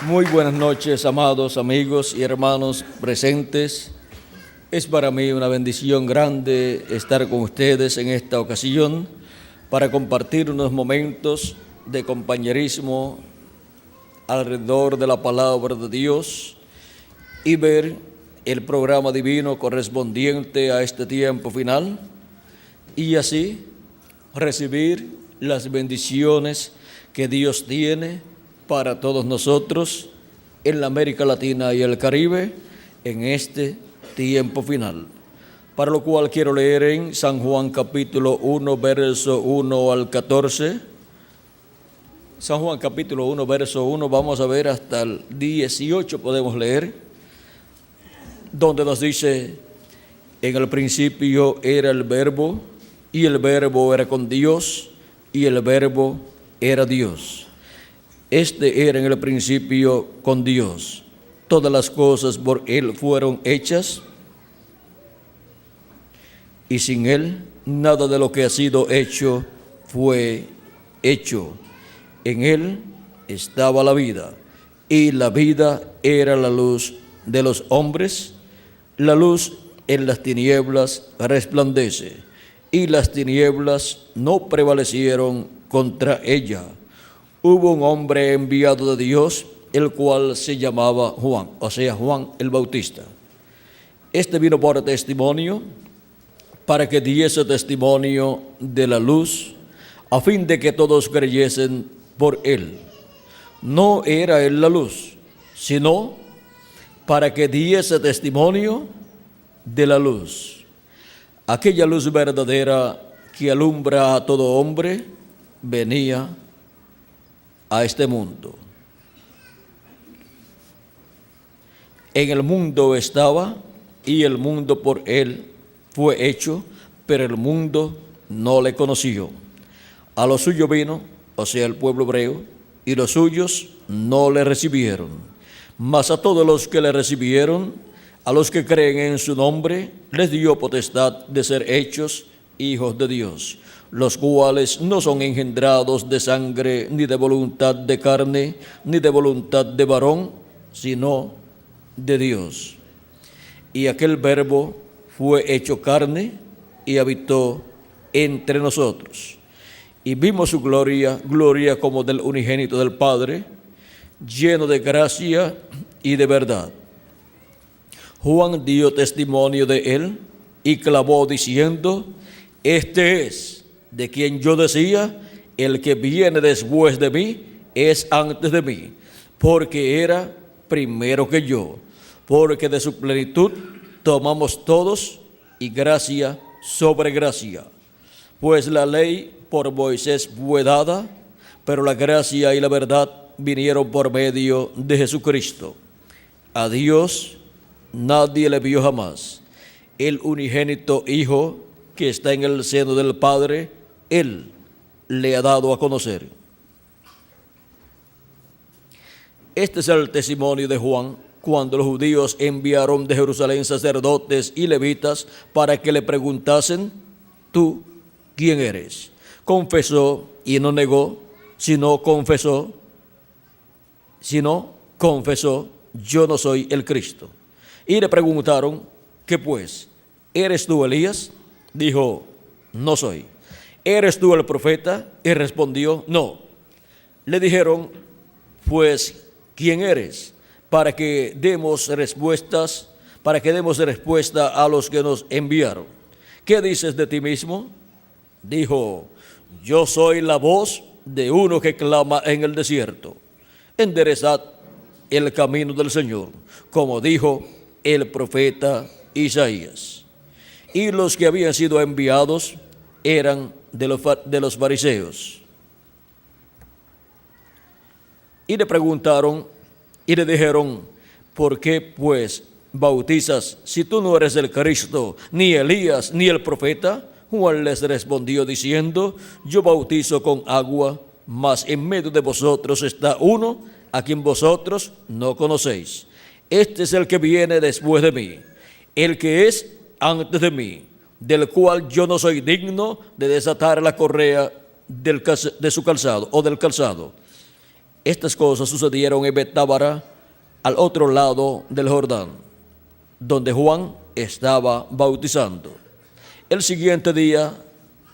Muy buenas noches, amados amigos y hermanos presentes. Es para mí una bendición grande estar con ustedes en esta ocasión para compartir unos momentos de compañerismo alrededor de la palabra de Dios y ver el programa divino correspondiente a este tiempo final y así recibir las bendiciones que Dios tiene para todos nosotros en la América Latina y el Caribe en este tiempo final. Para lo cual quiero leer en San Juan capítulo 1, verso 1 al 14. San Juan capítulo 1, verso 1, vamos a ver hasta el 18 podemos leer, donde nos dice: en el principio era el Verbo, y el Verbo era con Dios, y el Verbo era Dios. Este era en el principio con Dios. Todas las cosas por Él fueron hechas, y sin Él nada de lo que ha sido hecho fue hecho. En Él estaba la vida, y la vida era la luz de los hombres. La luz en las tinieblas resplandece, y las tinieblas no prevalecieron contra ella. Hubo un hombre enviado de Dios, el cual se llamaba Juan, o sea, Juan el Bautista. Este vino por testimonio, para que diese testimonio de la luz, a fin de que todos creyesen por él. No era él la luz, sino para que diese testimonio de la luz. Aquella luz verdadera que alumbra a todo hombre venía a este mundo. En el mundo estaba, y el mundo por él fue hecho, pero el mundo no le conoció. A lo suyo vino, o sea, el pueblo hebreo, y los suyos no le recibieron. Mas a todos los que le recibieron, a los que creen en su nombre, les dio potestad de ser hechos hijos de Dios, los cuales no son engendrados de sangre, ni de voluntad de carne, ni de voluntad de varón, sino de Dios. Y aquel Verbo fue hecho carne y habitó entre nosotros. Y vimos su gloria, gloria como del unigénito del Padre, lleno de gracia y de verdad. Juan dio testimonio de él y clamó diciendo: este es de quien yo decía, el que viene después de mí es antes de mí, porque era primero que yo, porque de su plenitud tomamos todos, y gracia sobre gracia. Pues la ley por Moisés fue dada, pero la gracia y la verdad vinieron por medio de Jesucristo. A Dios nadie le vio jamás. El unigénito Hijo que está en el seno del Padre, Él le ha dado a conocer. Este es el testimonio de Juan, cuando los judíos enviaron de Jerusalén sacerdotes y levitas para que le preguntasen: ¿tú quién eres? Confesó y no negó, sino confesó, yo no soy el Cristo. Y le preguntaron: ¿qué pues? ¿Eres tú Elías? Dijo: no soy. ¿Eres tú el profeta? Y respondió: no. Le dijeron: pues, ¿quién eres? Para que demos respuesta a los que nos enviaron. ¿Qué dices de ti mismo? Dijo: yo soy la voz de uno que clama en el desierto: enderezad el camino del Señor, como dijo el profeta Isaías. Y los que habían sido enviados eran de los fariseos. Y le preguntaron y le dijeron: ¿por qué pues bautizas si tú no eres el Cristo, ni Elías, ni el profeta? Juan les respondió diciendo: yo bautizo con agua, mas en medio de vosotros está uno a quien vosotros no conocéis. Este es el que viene después de mí, el que es antes de mí, del cual yo no soy digno de desatar la correa de su calzado o del calzado. Estas cosas sucedieron en Betábara, al otro lado del Jordán, donde Juan estaba bautizando. El siguiente día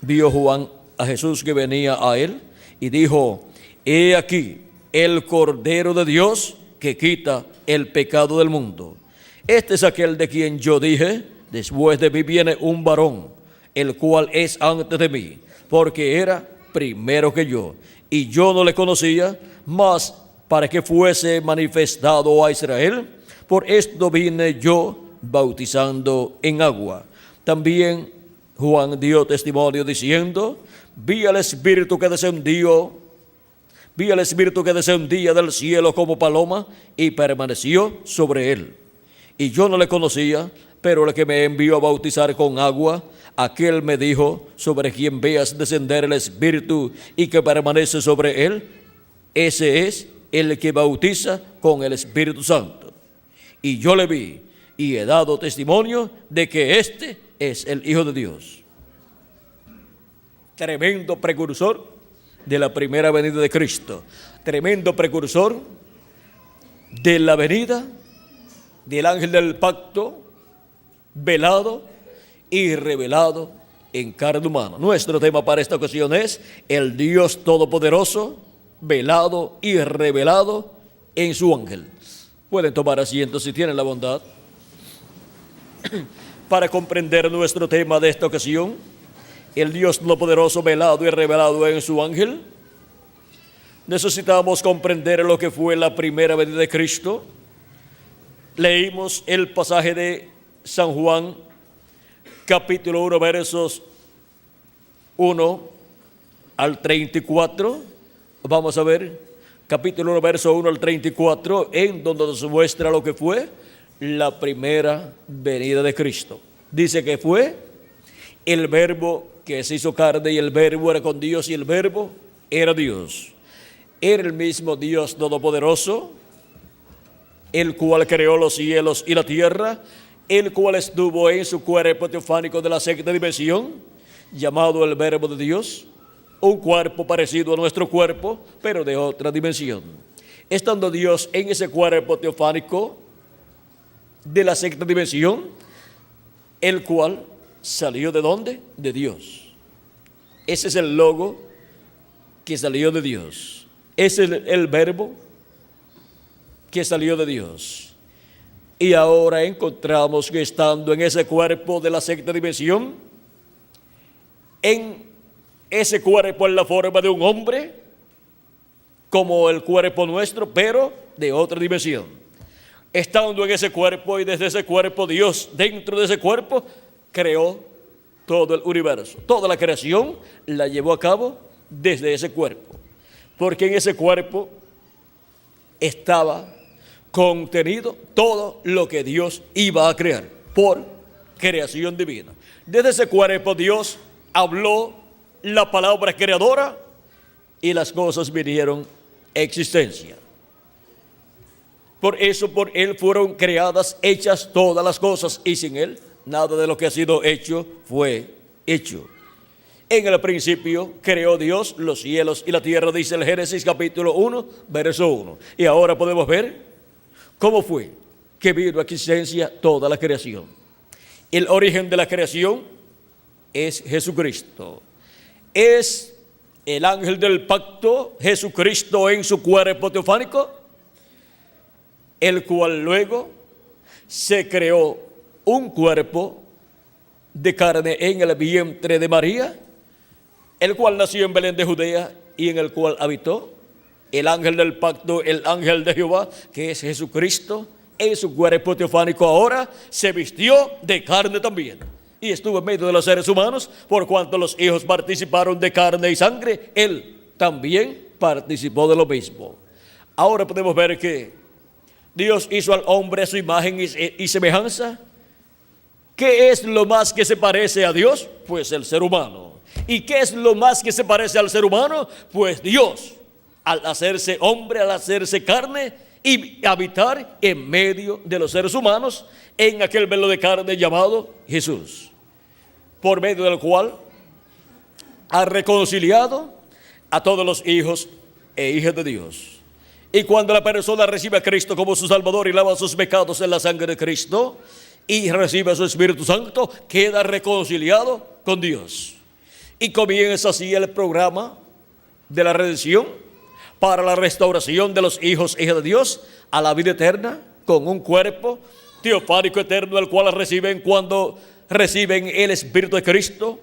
vio Juan a Jesús que venía a él y dijo: he aquí el Cordero de Dios que quita el pecado del mundo. Este es aquel de quien yo dije: después de mí viene un varón, el cual es antes de mí, porque era primero que yo, y yo no le conocía, mas para que fuese manifestado a Israel, por esto vine yo bautizando en agua. También Juan dio testimonio diciendo: vi al Espíritu que descendía del cielo como paloma y permaneció sobre él. Y yo no le conocía, pero el que me envió a bautizar con agua, aquel me dijo: sobre quien veas descender el Espíritu y que permanece sobre él, ese es el que bautiza con el Espíritu Santo. Y yo le vi y he dado testimonio de que este es el Hijo de Dios. Tremendo precursor de la primera venida de Cristo. Tremendo precursor de la venida del ángel del pacto, velado y revelado en carne humana. Nuestro tema para esta ocasión es el Dios Todopoderoso, velado y revelado en su ángel. Pueden tomar asiento si tienen la bondad. Para comprender nuestro tema de esta ocasión, el Dios Todopoderoso, velado y revelado en su ángel, necesitamos comprender lo que fue la primera venida de Cristo. Leímos el pasaje de San Juan, capítulo 1, versos 1 al 34. Vamos a ver, capítulo 1, verso 1 al 34, en donde nos muestra lo que fue la primera venida de Cristo. Dice que fue el Verbo que se hizo carne, y el Verbo era con Dios, y el Verbo era Dios. Era el mismo Dios Todopoderoso, el cual creó los cielos y la tierra, el cual estuvo en su cuerpo teofánico de la sexta dimensión, llamado el Verbo de Dios, un cuerpo parecido a nuestro cuerpo, pero de otra dimensión. Estando Dios en ese cuerpo teofánico de la sexta dimensión, el cual salió ¿de dónde? De Dios. Ese es el logo que salió de Dios. Ese es el verbo que salió de Dios. Y ahora encontramos que estando en ese cuerpo de la sexta dimensión, en ese cuerpo en la forma de un hombre, como el cuerpo nuestro, pero de otra dimensión. Estando en ese cuerpo, y desde ese cuerpo Dios, dentro de ese cuerpo, creó todo el universo. Toda la creación la llevó a cabo desde ese cuerpo, porque en ese cuerpo estaba contenido todo lo que Dios iba a crear por creación divina. Desde ese cuerpo Dios habló la palabra creadora y las cosas vinieron a existencia. Por eso por Él fueron creadas, hechas todas las cosas, y sin Él nada de lo que ha sido hecho fue hecho. En el principio creó Dios los cielos y la tierra, dice el Génesis capítulo 1, verso 1. Y ahora podemos ver cómo fue que vino a existencia toda la creación. El origen de la creación es Jesucristo. Es el ángel del pacto, Jesucristo en su cuerpo teofánico, el cual luego se creó un cuerpo de carne en el vientre de María, el cual nació en Belén de Judea y en el cual habitó el ángel del pacto, el ángel de Jehová, que es Jesucristo, en su cuerpo teofánico ahora se vistió de carne también. Y estuvo en medio de los seres humanos, por cuanto los hijos participaron de carne y sangre, Él también participó de lo mismo. Ahora podemos ver que Dios hizo al hombre a su imagen y semejanza. ¿Qué es lo más que se parece a Dios? Pues el ser humano. ¿Y qué es lo más que se parece al ser humano? Pues Dios, al hacerse hombre, al hacerse carne y habitar en medio de los seres humanos, en aquel velo de carne llamado Jesús, por medio del cual ha reconciliado a todos los hijos e hijas de Dios. Y cuando la persona recibe a Cristo como su Salvador y lava sus pecados en la sangre de Cristo y recibe a su Espíritu Santo, queda reconciliado con Dios. Y comienza así el programa de la redención para la restauración de los hijos e hijas de Dios a la vida eterna con un cuerpo teofánico eterno, el cual reciben cuando reciben el Espíritu de Cristo,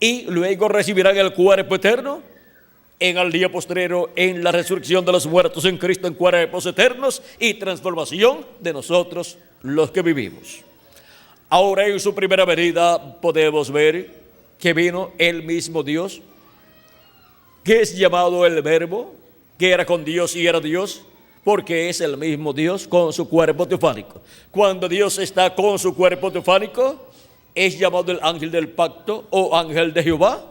y luego recibirán el cuerpo eterno en el día postrero, en la resurrección de los muertos en Cristo, en cuerpos eternos y transformación de nosotros los que vivimos. Ahora en su primera venida podemos ver que vino el mismo Dios, que es llamado el Verbo, que era con Dios y era Dios, porque es el mismo Dios con su cuerpo teofánico. Cuando Dios está con su cuerpo teofánico, es llamado el ángel del pacto o ángel de Jehová,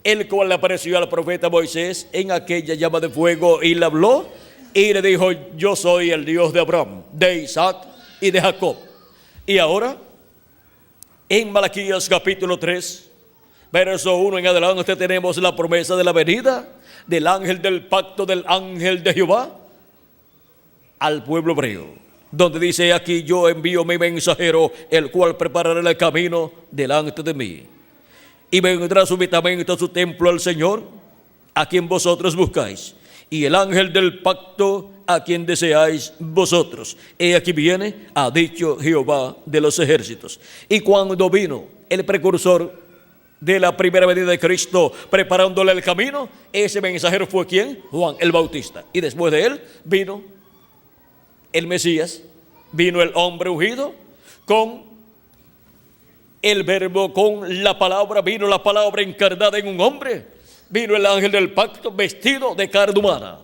el cual le apareció al profeta Moisés en aquella llama de fuego y le habló y le dijo: yo soy el Dios de Abraham, de Isaac y de Jacob. Y ahora, en Malaquías capítulo 3, verso 1 en adelante, tenemos la promesa de la venida del ángel del pacto, del ángel de Jehová, al pueblo hebreo, donde dice: aquí yo envío mi mensajero, el cual preparará el camino delante de mí. Y vendrá súbitamente a su templo el Señor, a quien vosotros buscáis, y el ángel del pacto, a quien deseáis vosotros. He aquí viene, ha dicho Jehová de los ejércitos. Y cuando vino el precursor de la primera venida de Cristo, preparándole el camino, ese mensajero fue ¿quién? Juan el Bautista. Y después de él vino el Mesías, vino el hombre ungido con el Verbo, con la palabra, vino la palabra encarnada en un hombre, vino el ángel del pacto vestido de carne humana.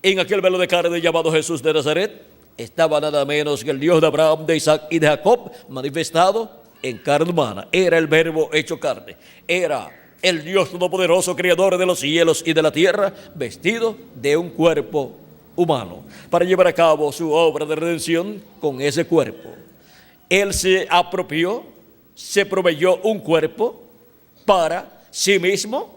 En aquel velo de carne llamado Jesús de Nazaret estaba nada menos que el Dios de Abraham, de Isaac y de Jacob, manifestado en carne humana. Era el Verbo hecho carne, era el Dios todopoderoso, creador de los cielos y de la tierra, vestido de un cuerpo humano, para llevar a cabo su obra de redención con ese cuerpo. Él se apropió, se proveyó un cuerpo para sí mismo,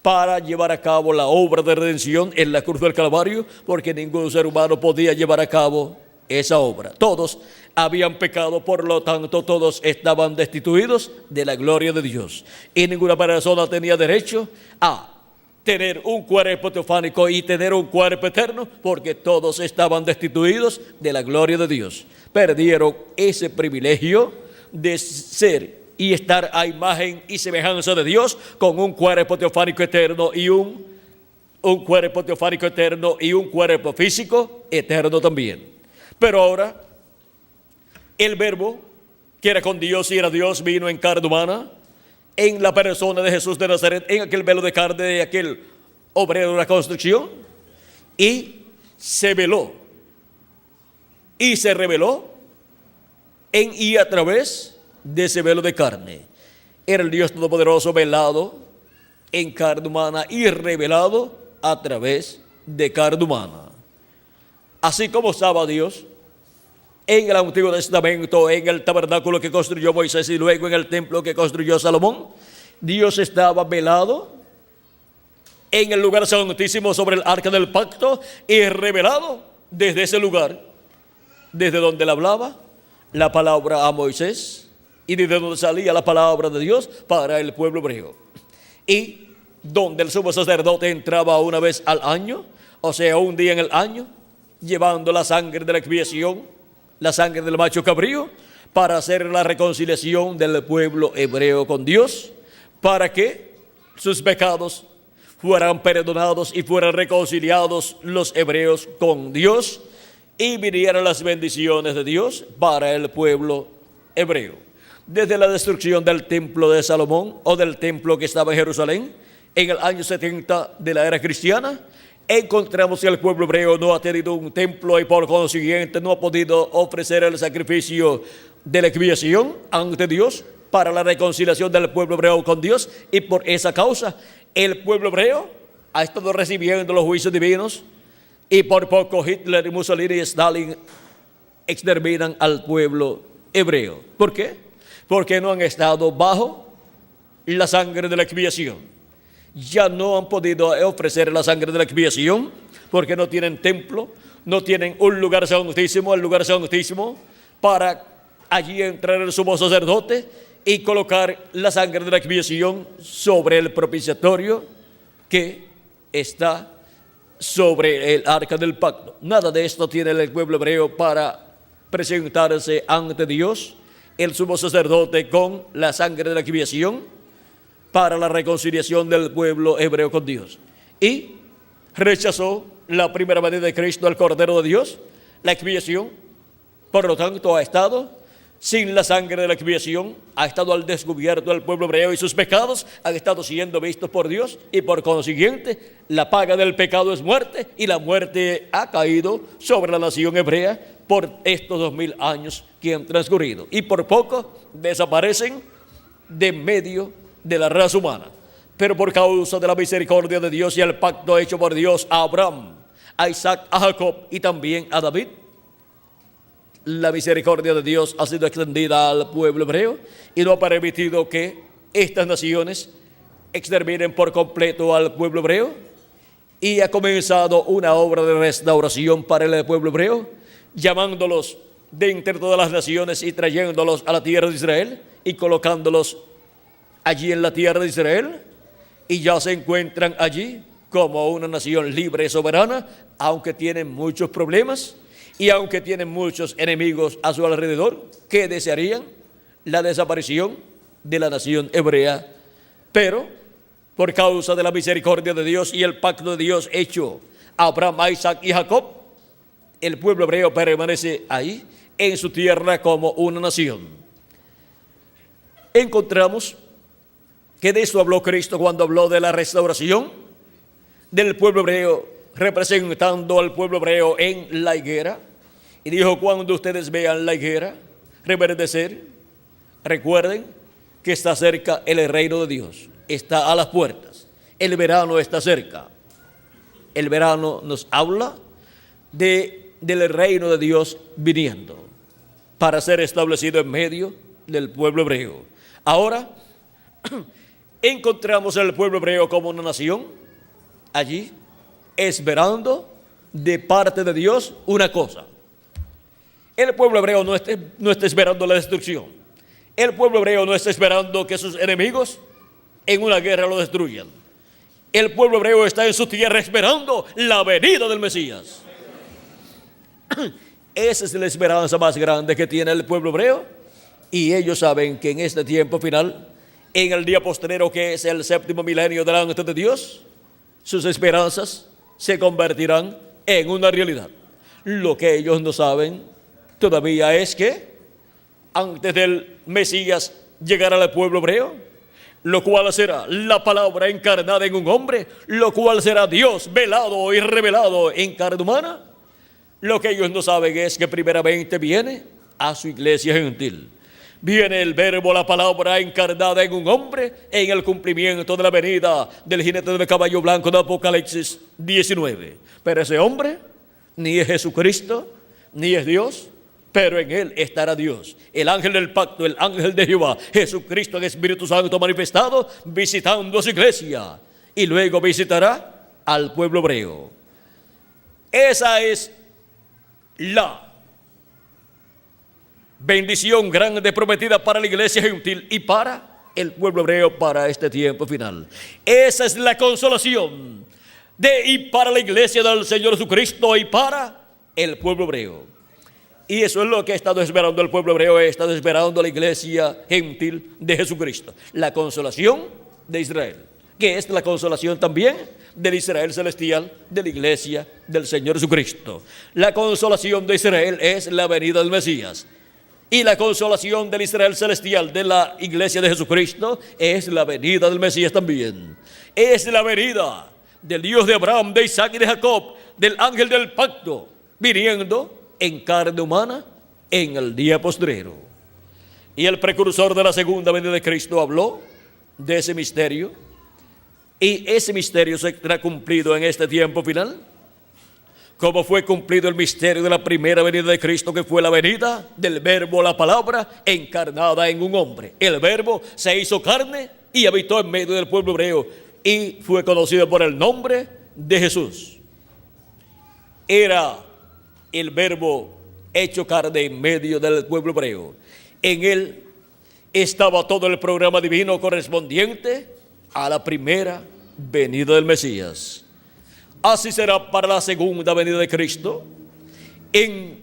para llevar a cabo la obra de redención en la cruz del Calvario, porque ningún ser humano podía llevar a cabo esa obra. Todos habían pecado, por lo tanto todos estaban destituidos de la gloria de Dios, y ninguna persona tenía derecho a tener un cuerpo teofánico y tener un cuerpo eterno, porque todos estaban destituidos de la gloria de Dios. Perdieron ese privilegio de ser y estar a imagen y semejanza de Dios con un cuerpo teofánico eterno y un cuerpo teofánico eterno y un cuerpo físico eterno también. Pero ahora el Verbo, que era con Dios y era Dios, vino en carne humana, en la persona de Jesús de Nazaret, en aquel velo de carne de aquel obrero de la construcción, y se veló y se reveló en y a través de ese velo de carne. Era el Dios todopoderoso velado en carne humana y revelado a través de carne humana. Así como estaba Dios en el Antiguo Testamento, en el tabernáculo que construyó Moisés y luego en el templo que construyó Salomón, Dios estaba velado en el lugar santísimo sobre el arca del pacto y revelado desde ese lugar, desde donde le hablaba la palabra a Moisés y desde donde salía la palabra de Dios para el pueblo hebreo, y donde el sumo sacerdote entraba una vez al año, o sea, un día en el año, llevando la sangre de la expiación, la sangre del macho cabrío, para hacer la reconciliación del pueblo hebreo con Dios, para que sus pecados fueran perdonados y fueran reconciliados los hebreos con Dios, y vinieran las bendiciones de Dios para el pueblo hebreo. Desde la destrucción del templo de Salomón, o del templo que estaba en Jerusalén, en el año 70 de la era cristiana, encontramos que el pueblo hebreo no ha tenido un templo y por consiguiente no ha podido ofrecer el sacrificio de la expiación ante Dios para la reconciliación del pueblo hebreo con Dios, y por esa causa el pueblo hebreo ha estado recibiendo los juicios divinos, y por poco Hitler y Mussolini y Stalin exterminan al pueblo hebreo. ¿Por qué? Porque no han estado bajo la sangre de la expiación. Ya no han podido ofrecer la sangre de la expiación porque no tienen templo, no tienen un lugar santísimo, el lugar santísimo, para allí entrar el sumo sacerdote y colocar la sangre de la expiación sobre el propiciatorio que está sobre el arca del pacto. Nada de esto tiene el pueblo hebreo para presentarse ante Dios, el sumo sacerdote, con la sangre de la expiación para la reconciliación del pueblo hebreo con Dios. Y rechazó la primera venida de Cristo, el Cordero de Dios, la expiación. Por lo tanto, ha estado sin la sangre de la expiación, ha estado al descubierto el pueblo hebreo y sus pecados han estado siendo vistos por Dios, y por consiguiente la paga del pecado es muerte, y la muerte ha caído sobre la nación hebrea por estos 2000 años que han transcurrido, y por poco desaparecen de medio de la raza humana. Pero por causa de la misericordia de Dios y el pacto hecho por Dios a Abraham, a Isaac, a Jacob y también a David, la misericordia de Dios ha sido extendida al pueblo hebreo y no ha permitido que estas naciones exterminen por completo al pueblo hebreo, y ha comenzado una obra de restauración para el pueblo hebreo, llamándolos de entre todas las naciones y trayéndolos a la tierra de Israel y colocándolos allí en la tierra de Israel, y ya se encuentran allí como una nación libre y soberana, aunque tienen muchos problemas y aunque tienen muchos enemigos a su alrededor que desearían la desaparición de la nación hebrea. Pero por causa de la misericordia de Dios y el pacto de Dios hecho a Abraham, a Isaac y Jacob, el pueblo hebreo permanece ahí en su tierra como una nación. Encontramos que de esto habló Cristo cuando habló de la restauración del pueblo hebreo, representando al pueblo hebreo en la higuera, y dijo: cuando ustedes vean la higuera reverdecer, recuerden que está cerca el reino de Dios, está a las puertas, el verano está cerca. El verano nos habla del reino de Dios viniendo para ser establecido en medio del pueblo hebreo. Ahora encontramos al pueblo hebreo como una nación allí, esperando de parte de Dios una cosa. El pueblo hebreo no está esperando la destrucción. El pueblo hebreo no está esperando que sus enemigos en una guerra lo destruyan. El pueblo hebreo está en su tierra esperando la venida del Mesías. Esa es la esperanza más grande que tiene el pueblo hebreo, y ellos saben que en este tiempo final, en el día postrero, que es el séptimo milenio delante de Dios, sus esperanzas se convertirán en una realidad. Lo que ellos no saben todavía es que antes del Mesías llegará al pueblo hebreo, lo cual será la palabra encarnada en un hombre, lo cual será Dios velado y revelado en carne humana. Lo que ellos no saben es que primeramente viene a su iglesia gentil. Viene el verbo, la palabra encarnada en un hombre, en el cumplimiento de la venida del jinete del caballo blanco de Apocalipsis 19. Pero ese hombre ni es Jesucristo, ni es Dios, pero en él estará Dios, el ángel del pacto, el ángel de Jehová, Jesucristo en Espíritu Santo manifestado, visitando a su iglesia, y luego visitará al pueblo hebreo. Esa es la bendición grande prometida para la iglesia gentil y para el pueblo hebreo para este tiempo final. Esa es la consolación de y para la iglesia del Señor Jesucristo y para el pueblo hebreo. Y eso es lo que ha estado esperando el pueblo hebreo, ha estado esperando la iglesia gentil de Jesucristo. La consolación de Israel, que es la consolación también del Israel celestial, de la iglesia del Señor Jesucristo. La consolación de Israel es la venida del Mesías. Y la consolación del Israel celestial, de la iglesia de Jesucristo, es la venida del Mesías también. Es la venida del Dios de Abraham, de Isaac y de Jacob, del ángel del pacto, viniendo en carne humana en el día postrero. Y el precursor de la segunda venida de Cristo habló de ese misterio, y ese misterio será cumplido en este tiempo final, como fue cumplido el misterio de la primera venida de Cristo, que fue la venida del verbo, la palabra encarnada en un hombre. El verbo se hizo carne y habitó en medio del pueblo hebreo y fue conocido por el nombre de Jesús. era el Verbo hecho carne en medio del pueblo hebreo. En él estaba todo el programa divino correspondiente a la primera venida del Mesías. Así será para la segunda venida de Cristo. En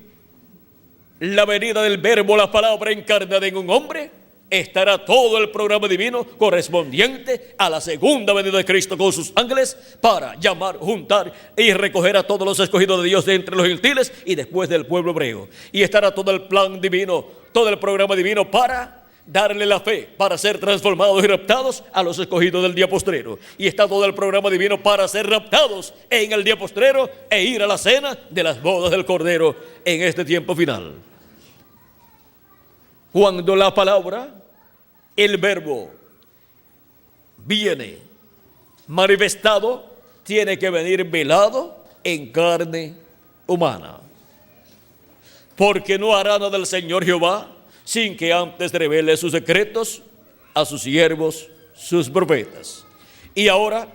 la venida del Verbo, la palabra encarnada en un hombre, estará todo el programa divino correspondiente a la segunda venida de Cristo con sus ángeles para llamar, juntar y recoger a todos los escogidos de Dios de entre los gentiles y después del pueblo hebreo. Y estará todo el plan divino, todo el programa divino para darle la fe, para ser transformados y raptados a los escogidos del día postrero. Y está todo el programa divino para ser raptados en el día postrero e ir a la cena de las bodas del Cordero en este tiempo final. Cuando la palabra, el Verbo, viene manifestado, tiene que venir velado en carne humana. Porque no hará nada el Señor Jehová sin que antes revele sus secretos a sus siervos, sus profetas. Y ahora,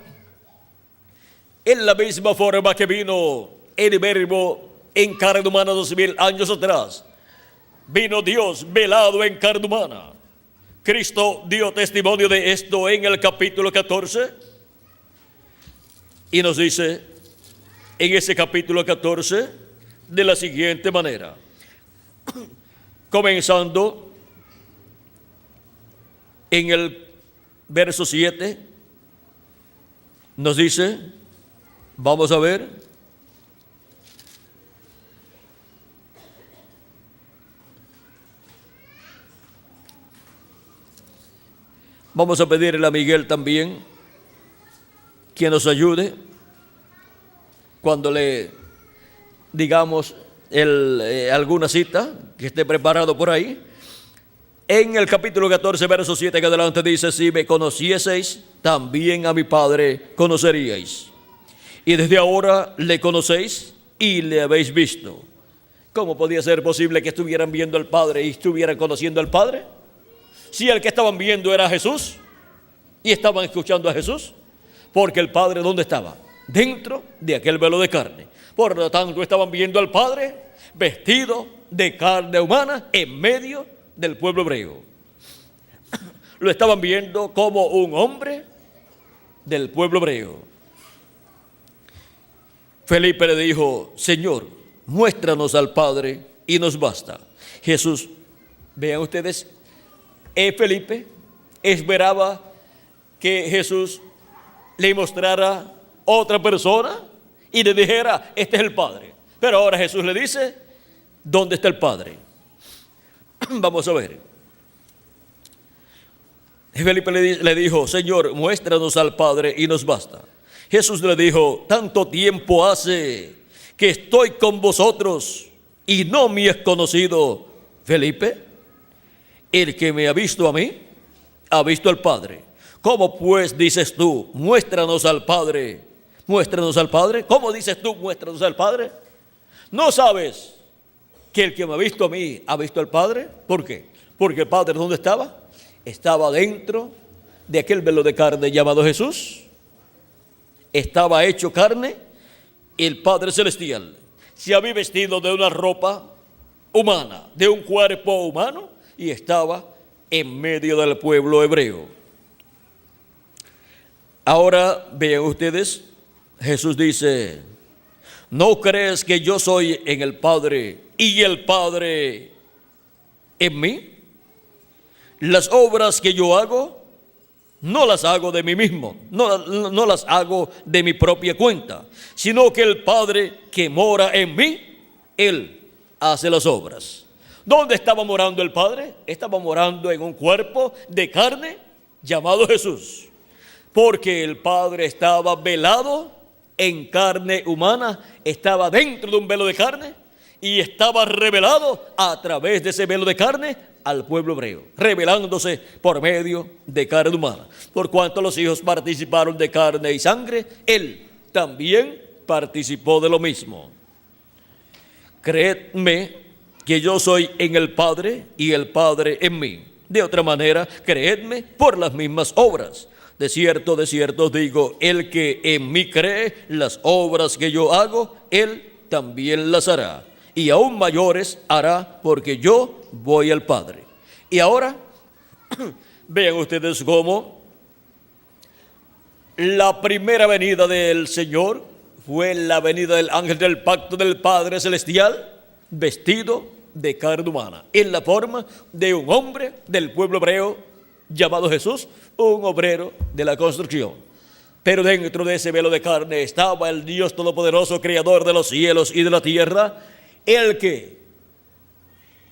en la misma forma que vino el Verbo en carne humana 2000 años atrás, vino Dios velado en carne humana. Cristo dio testimonio de esto en el capítulo 14 y nos dice en ese capítulo 14 de la siguiente manera. Comenzando en el verso 7, nos dice, vamos a ver, vamos a pedirle a Miguel también que nos ayude cuando le digamos alguna cita que esté preparado por ahí. En el capítulo 14, verso 7 que adelante dice, si me conocieseis, también a mi Padre conoceríais. Y desde ahora le conocéis y le habéis visto. ¿Cómo podía ser posible que estuvieran viendo al Padre y estuvieran conociendo al Padre? Si el que estaban viendo era Jesús y estaban escuchando a Jesús, porque el Padre, ¿dónde estaba? Dentro de aquel velo de carne. Por lo tanto, estaban viendo al Padre vestido de carne humana en medio del pueblo hebreo. Lo estaban viendo como un hombre del pueblo hebreo. Felipe le dijo, Señor, muéstranos al Padre y nos basta. Jesús, vean ustedes, Felipe esperaba que Jesús le mostrara otra persona y le dijera, este es el Padre. Pero ahora Jesús le dice, ¿dónde está el Padre? Vamos a ver. Felipe le dijo, Señor, muéstranos al Padre y nos basta. Jesús le dijo, tanto tiempo hace que estoy con vosotros y no me es conocido, Felipe. El que me ha visto a mí, ha visto al Padre. ¿Cómo pues dices tú, muéstranos al Padre? Muéstranos al Padre. ¿Cómo dices tú, muéstranos al Padre? ¿No sabes que el que me ha visto a mí, ha visto al Padre? ¿Por qué? Porque el Padre, ¿dónde estaba? Estaba dentro de aquel velo de carne llamado Jesús. Estaba hecho carne. El Padre Celestial se había vestido de una ropa humana, de un cuerpo humano, y estaba en medio del pueblo hebreo. Ahora vean ustedes, Jesús dice, ¿no crees que yo soy en el Padre y el Padre en mí? Las obras que yo hago, no las hago de mí mismo, no las hago de mi propia cuenta, sino que el Padre que mora en mí, Él hace las obras. ¿Dónde estaba morando el Padre? Estaba morando en un cuerpo de carne llamado Jesús. Porque el Padre estaba velado en carne humana, estaba dentro de un velo de carne y estaba revelado a través de ese velo de carne al pueblo hebreo, revelándose por medio de carne humana. Por cuanto los hijos participaron de carne y sangre, Él también participó de lo mismo. Creedme que yo soy en el Padre y el Padre en mí. De otra manera, creedme por las mismas obras. De cierto os digo, el que en mí cree, las obras que yo hago, él también las hará, y aún mayores hará, porque yo voy al Padre. Y ahora, vean ustedes cómo la primera venida del Señor fue la venida del ángel del pacto del Padre Celestial, vestido de carne humana, en la forma de un hombre del pueblo hebreo llamado Jesús, un obrero de la construcción. Pero dentro de ese velo de carne estaba el Dios Todopoderoso, creador de los cielos y de la tierra, el que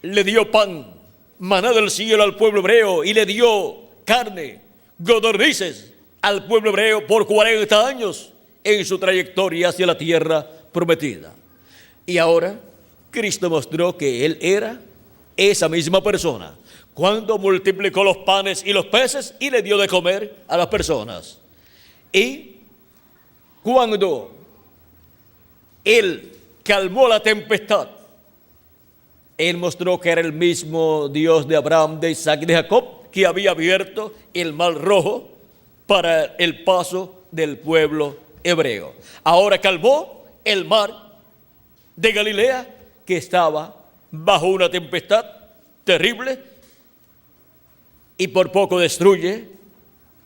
le dio pan, maná del cielo al pueblo hebreo, y le dio carne, codornices al pueblo hebreo por 40 años en su trayectoria hacia la tierra prometida. Y ahora Cristo mostró que Él era esa misma persona cuando multiplicó los panes y los peces y le dio de comer a las personas. Y cuando Él calmó la tempestad, Él mostró que era el mismo Dios de Abraham, de Isaac y de Jacob, que había abierto el mar rojo para el paso del pueblo hebreo. Ahora calmó el mar de Galilea, que estaba bajo una tempestad terrible, y por poco destruye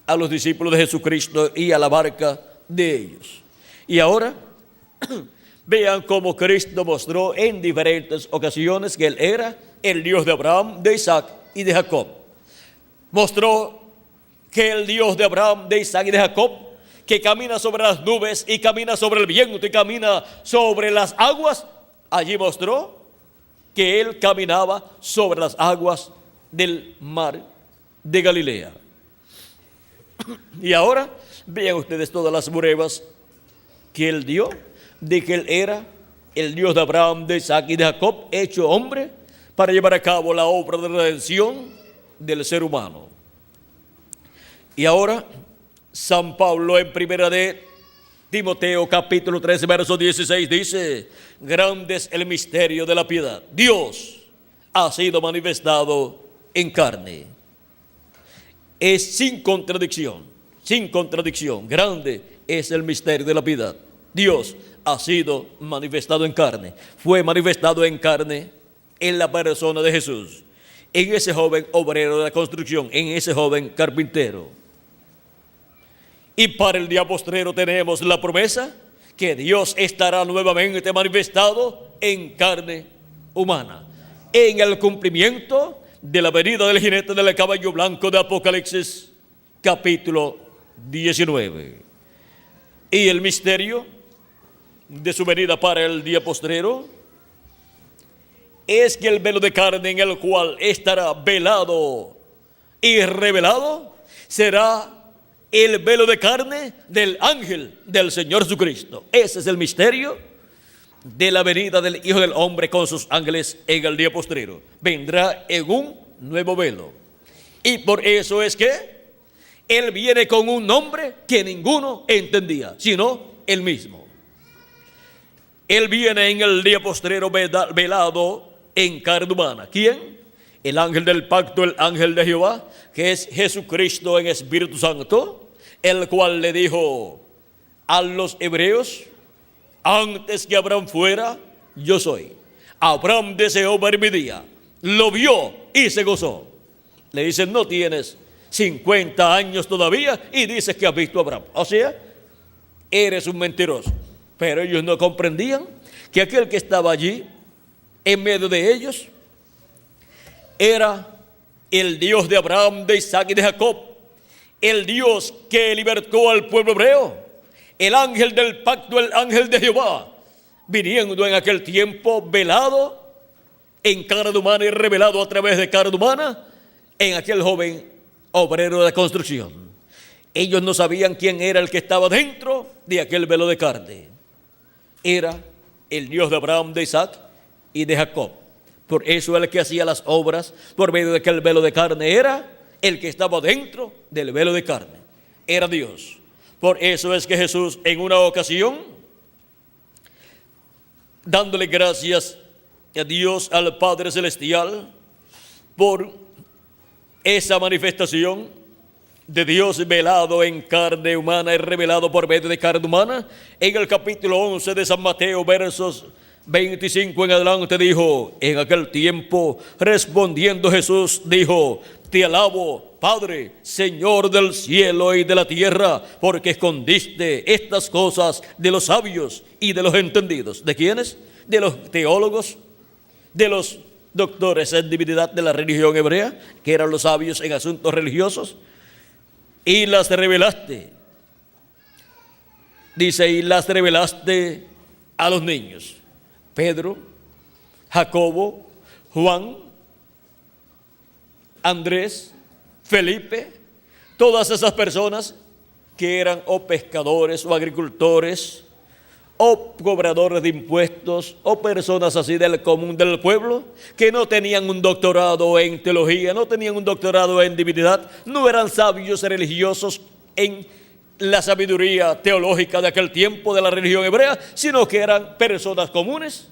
a los discípulos de Jesucristo y a la barca de ellos. Y ahora vean cómo Cristo mostró en diferentes ocasiones que Él era el Dios de Abraham, de Isaac y de Jacob. Mostró que el Dios de Abraham, de Isaac y de Jacob, que camina sobre las nubes y camina sobre el viento y camina sobre las aguas, allí mostró que Él caminaba sobre las aguas del mar de Galilea. Y ahora vean ustedes todas las pruebas que Él dio de que Él era el Dios de Abraham, de Isaac y de Jacob, hecho hombre para llevar a cabo la obra de redención del ser humano. Y ahora San Pablo en primera de Timoteo capítulo 13 verso 16 dice: grande es el misterio de la piedad, Dios ha sido manifestado en carne. Es sin contradicción, grande es el misterio de la piedad. Dios ha sido manifestado en carne, fue manifestado en carne en la persona de Jesús, en ese joven obrero de la construcción, en ese joven carpintero. Y para el día postrero tenemos la promesa que Dios estará nuevamente manifestado en carne humana, en el cumplimiento de la venida del jinete del caballo blanco de Apocalipsis capítulo 19. Y el misterio de su venida para el día postrero es que el velo de carne en el cual estará velado y revelado será el velo de carne del ángel del Señor Jesucristo. Ese es el misterio de la venida del Hijo del Hombre con sus ángeles en el día postrero. Vendrá en un nuevo velo. Y por eso es que Él viene con un nombre que ninguno entendía, sino Él mismo. Él viene en el día postrero velado en carne humana. ¿Quién? El ángel del pacto, el ángel de Jehová, que es Jesucristo en Espíritu Santo, el cual le dijo a los hebreos: antes que Abraham fuera, yo soy. Abraham deseó ver mi día, lo vio y se gozó. Le dicen: no tienes 50 años todavía y dices que has visto a Abraham. O sea, eres un mentiroso. Pero ellos no comprendían que aquel que estaba allí en medio de ellos era el Dios de Abraham, de Isaac y de Jacob, el Dios que libertó al pueblo hebreo, el ángel del pacto, el ángel de Jehová, viniendo en aquel tiempo velado en carne humana y revelado a través de carne humana en aquel joven obrero de la construcción. Ellos no sabían quién era el que estaba dentro de aquel velo de carne. Era el Dios de Abraham, de Isaac y de Jacob. Por eso el que hacía las obras por medio de aquel velo de carne era el que estaba dentro del velo de carne. Era Dios. Por eso es que Jesús en una ocasión, dándole gracias a Dios, al Padre Celestial, por esa manifestación de Dios velado en carne humana y revelado por medio de carne humana, en el capítulo 11 de San Mateo, versos 25 en adelante dijo: en aquel tiempo respondiendo Jesús dijo: te alabo, Padre, Señor del cielo y de la tierra, porque escondiste estas cosas de los sabios y de los entendidos. ¿De quiénes? De los teólogos, de los doctores en divinidad de la religión hebrea, que eran los sabios en asuntos religiosos, y las revelaste. Dice: y las revelaste a los niños. Pedro, Jacobo, Juan, Andrés, Felipe, todas esas personas que eran o pescadores o agricultores o cobradores de impuestos o personas así del común del pueblo, que no tenían un doctorado en teología, no tenían un doctorado en divinidad, no eran sabios religiosos en la sabiduría teológica de aquel tiempo de la religión hebrea, sino que eran personas comunes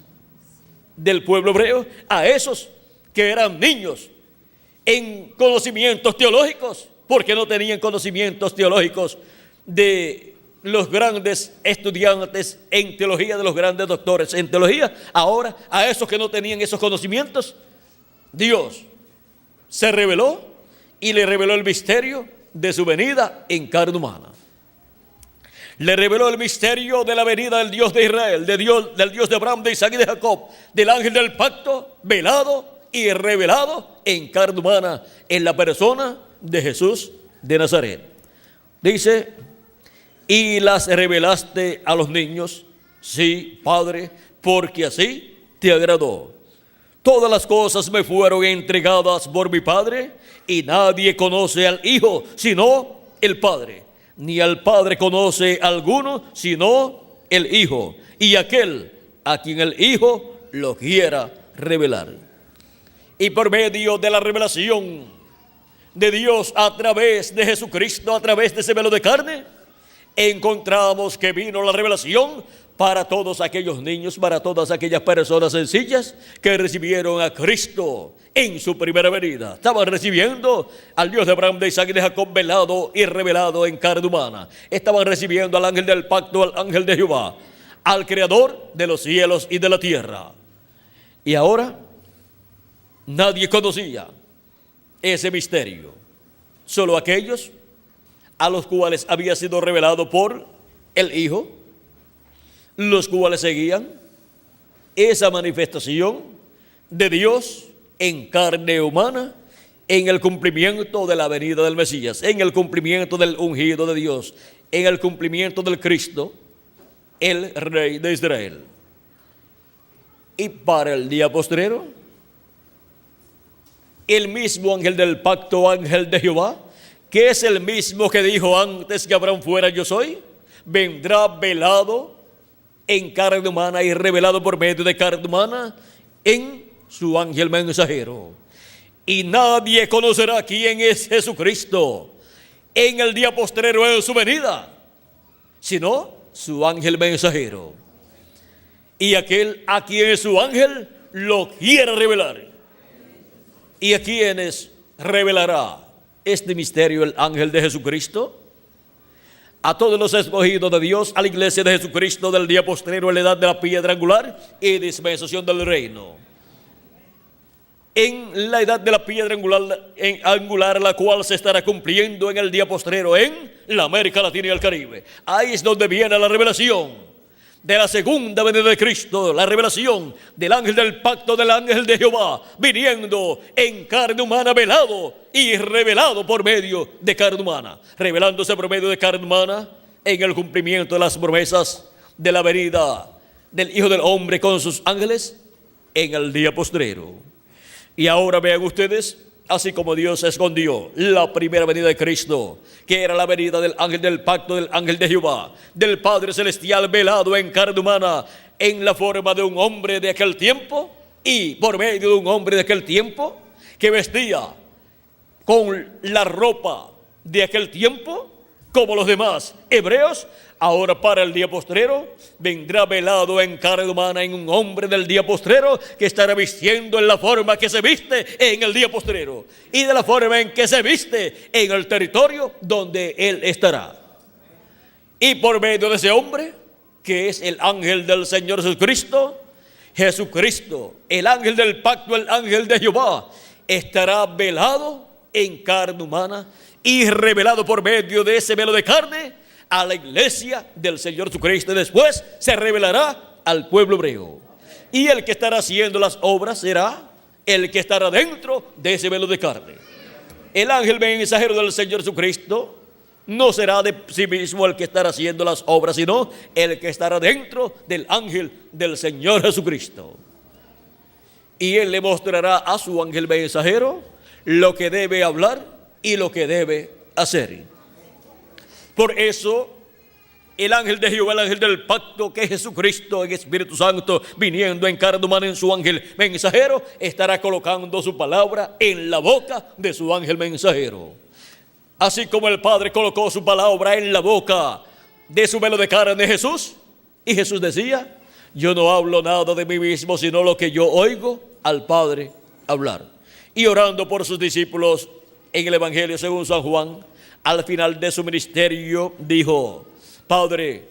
del pueblo hebreo. A esos que eran niños en conocimientos teológicos, porque no tenían conocimientos teológicos de los grandes estudiantes en teología, de los grandes doctores en teología. Ahora, a esos que no tenían esos conocimientos, Dios se reveló y le reveló el misterio de su venida en carne humana. Le reveló el misterio de la venida del Dios de Israel, del Dios de Abraham, de Isaac y de Jacob, del ángel del pacto, velado y revelado en carne humana, en la persona de Jesús de Nazaret. Dice: y las revelaste a los niños. Sí, Padre, porque así te agradó. Todas las cosas me fueron entregadas por mi Padre, y nadie conoce al Hijo sino el Padre, ni al Padre conoce alguno sino el Hijo, y aquel a quien el Hijo lo quiera revelar. Y por medio de la revelación de Dios a través de Jesucristo, a través de ese velo de carne, encontramos que vino la revelación para todos aquellos niños, para todas aquellas personas sencillas que recibieron a Cristo en su primera venida. Estaban recibiendo al Dios de Abraham, de Isaac y de Jacob, velado y revelado en carne humana. Estaban recibiendo al ángel del pacto, al ángel de Jehová, al creador de los cielos y de la tierra. Y ahora nadie conocía ese misterio, solo aquellos a los cuales había sido revelado por el Hijo, los cuales seguían esa manifestación de Dios en carne humana, en el cumplimiento de la venida del Mesías, en el cumplimiento del ungido de Dios, en el cumplimiento del Cristo, el Rey de Israel. Y para el día postrero, el mismo ángel del pacto, ángel de Jehová, que es el mismo que dijo antes que Abraham fuera yo soy, vendrá velado en carne humana y revelado por medio de carne humana en su ángel mensajero. Y nadie conocerá quién es Jesucristo en el día postrero en su venida, sino su ángel mensajero. Y aquel a quien su ángel lo quiera revelar. ¿Y a quiénes revelará este misterio el ángel de Jesucristo? A todos los escogidos de Dios, a la iglesia de Jesucristo del día postrero en la edad de la piedra angular y dispensación del reino. En la edad de la piedra angular, la cual se estará cumpliendo en el día postrero en la América Latina y el Caribe. Ahí es donde viene la revelación de la segunda venida de Cristo, la revelación del ángel del pacto, del ángel de Jehová, viniendo en carne humana, velado y revelado por medio de carne humana, revelándose por medio de carne humana en el cumplimiento de las promesas de la venida del Hijo del Hombre con sus ángeles en el día postrero. Y ahora vean ustedes, así como Dios escondió la primera venida de Cristo, que era la venida del ángel del pacto, del ángel de Jehová, del Padre Celestial velado en carne humana, en la forma de un hombre de aquel tiempo, y por medio de un hombre de aquel tiempo, que vestía con la ropa de aquel tiempo, como los demás hebreos. Ahora para el día postrero vendrá velado en carne humana en un hombre del día postrero, que estará vistiendo en la forma que se viste en el día postrero y de la forma en que se viste en el territorio donde él estará. Y por medio de ese hombre, que es el ángel del Señor Jesucristo, Jesucristo, el ángel del pacto, el ángel de Jehová, estará velado en carne humana y revelado por medio de ese velo de carne a la iglesia del Señor Jesucristo. Y después se revelará al pueblo hebreo. Y el que estará haciendo las obras será el que estará dentro de ese velo de carne. El ángel mensajero del Señor Jesucristo no será de sí mismo el que estará haciendo las obras, sino el que estará dentro del ángel del Señor Jesucristo. Y él le mostrará a su ángel mensajero lo que debe hablar y lo que debe hacer. Por eso, el ángel de Jehová, el ángel del pacto, que es Jesucristo en Espíritu Santo, viniendo en carne humana en su ángel mensajero, estará colocando su palabra en la boca de su ángel mensajero. Así como el Padre colocó su palabra en la boca de su velo de carne de Jesús, y Jesús decía: yo no hablo nada de mí mismo, sino lo que yo oigo al Padre hablar. Y orando por sus discípulos en el Evangelio según San Juan, al final de su ministerio dijo: Padre,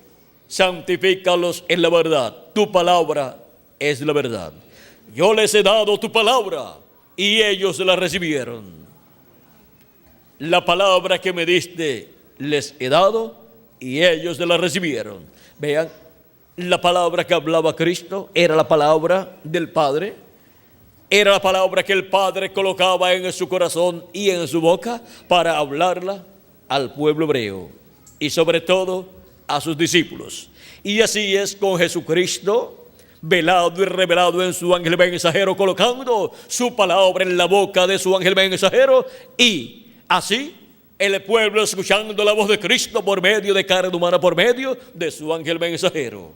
santifícalos en la verdad, tu palabra es la verdad. Yo les he dado tu palabra y ellos la recibieron. La palabra que me diste les he dado y ellos la recibieron. Vean, la palabra que hablaba Cristo era la palabra del Padre. Era la palabra que el Padre colocaba en su corazón y en su boca para hablarla al pueblo hebreo y sobre todo a sus discípulos. Y así es con Jesucristo, velado y revelado en su ángel mensajero, colocando su palabra en la boca de su ángel mensajero, y así el pueblo escuchando la voz de Cristo por medio de carne humana, por medio de su ángel mensajero.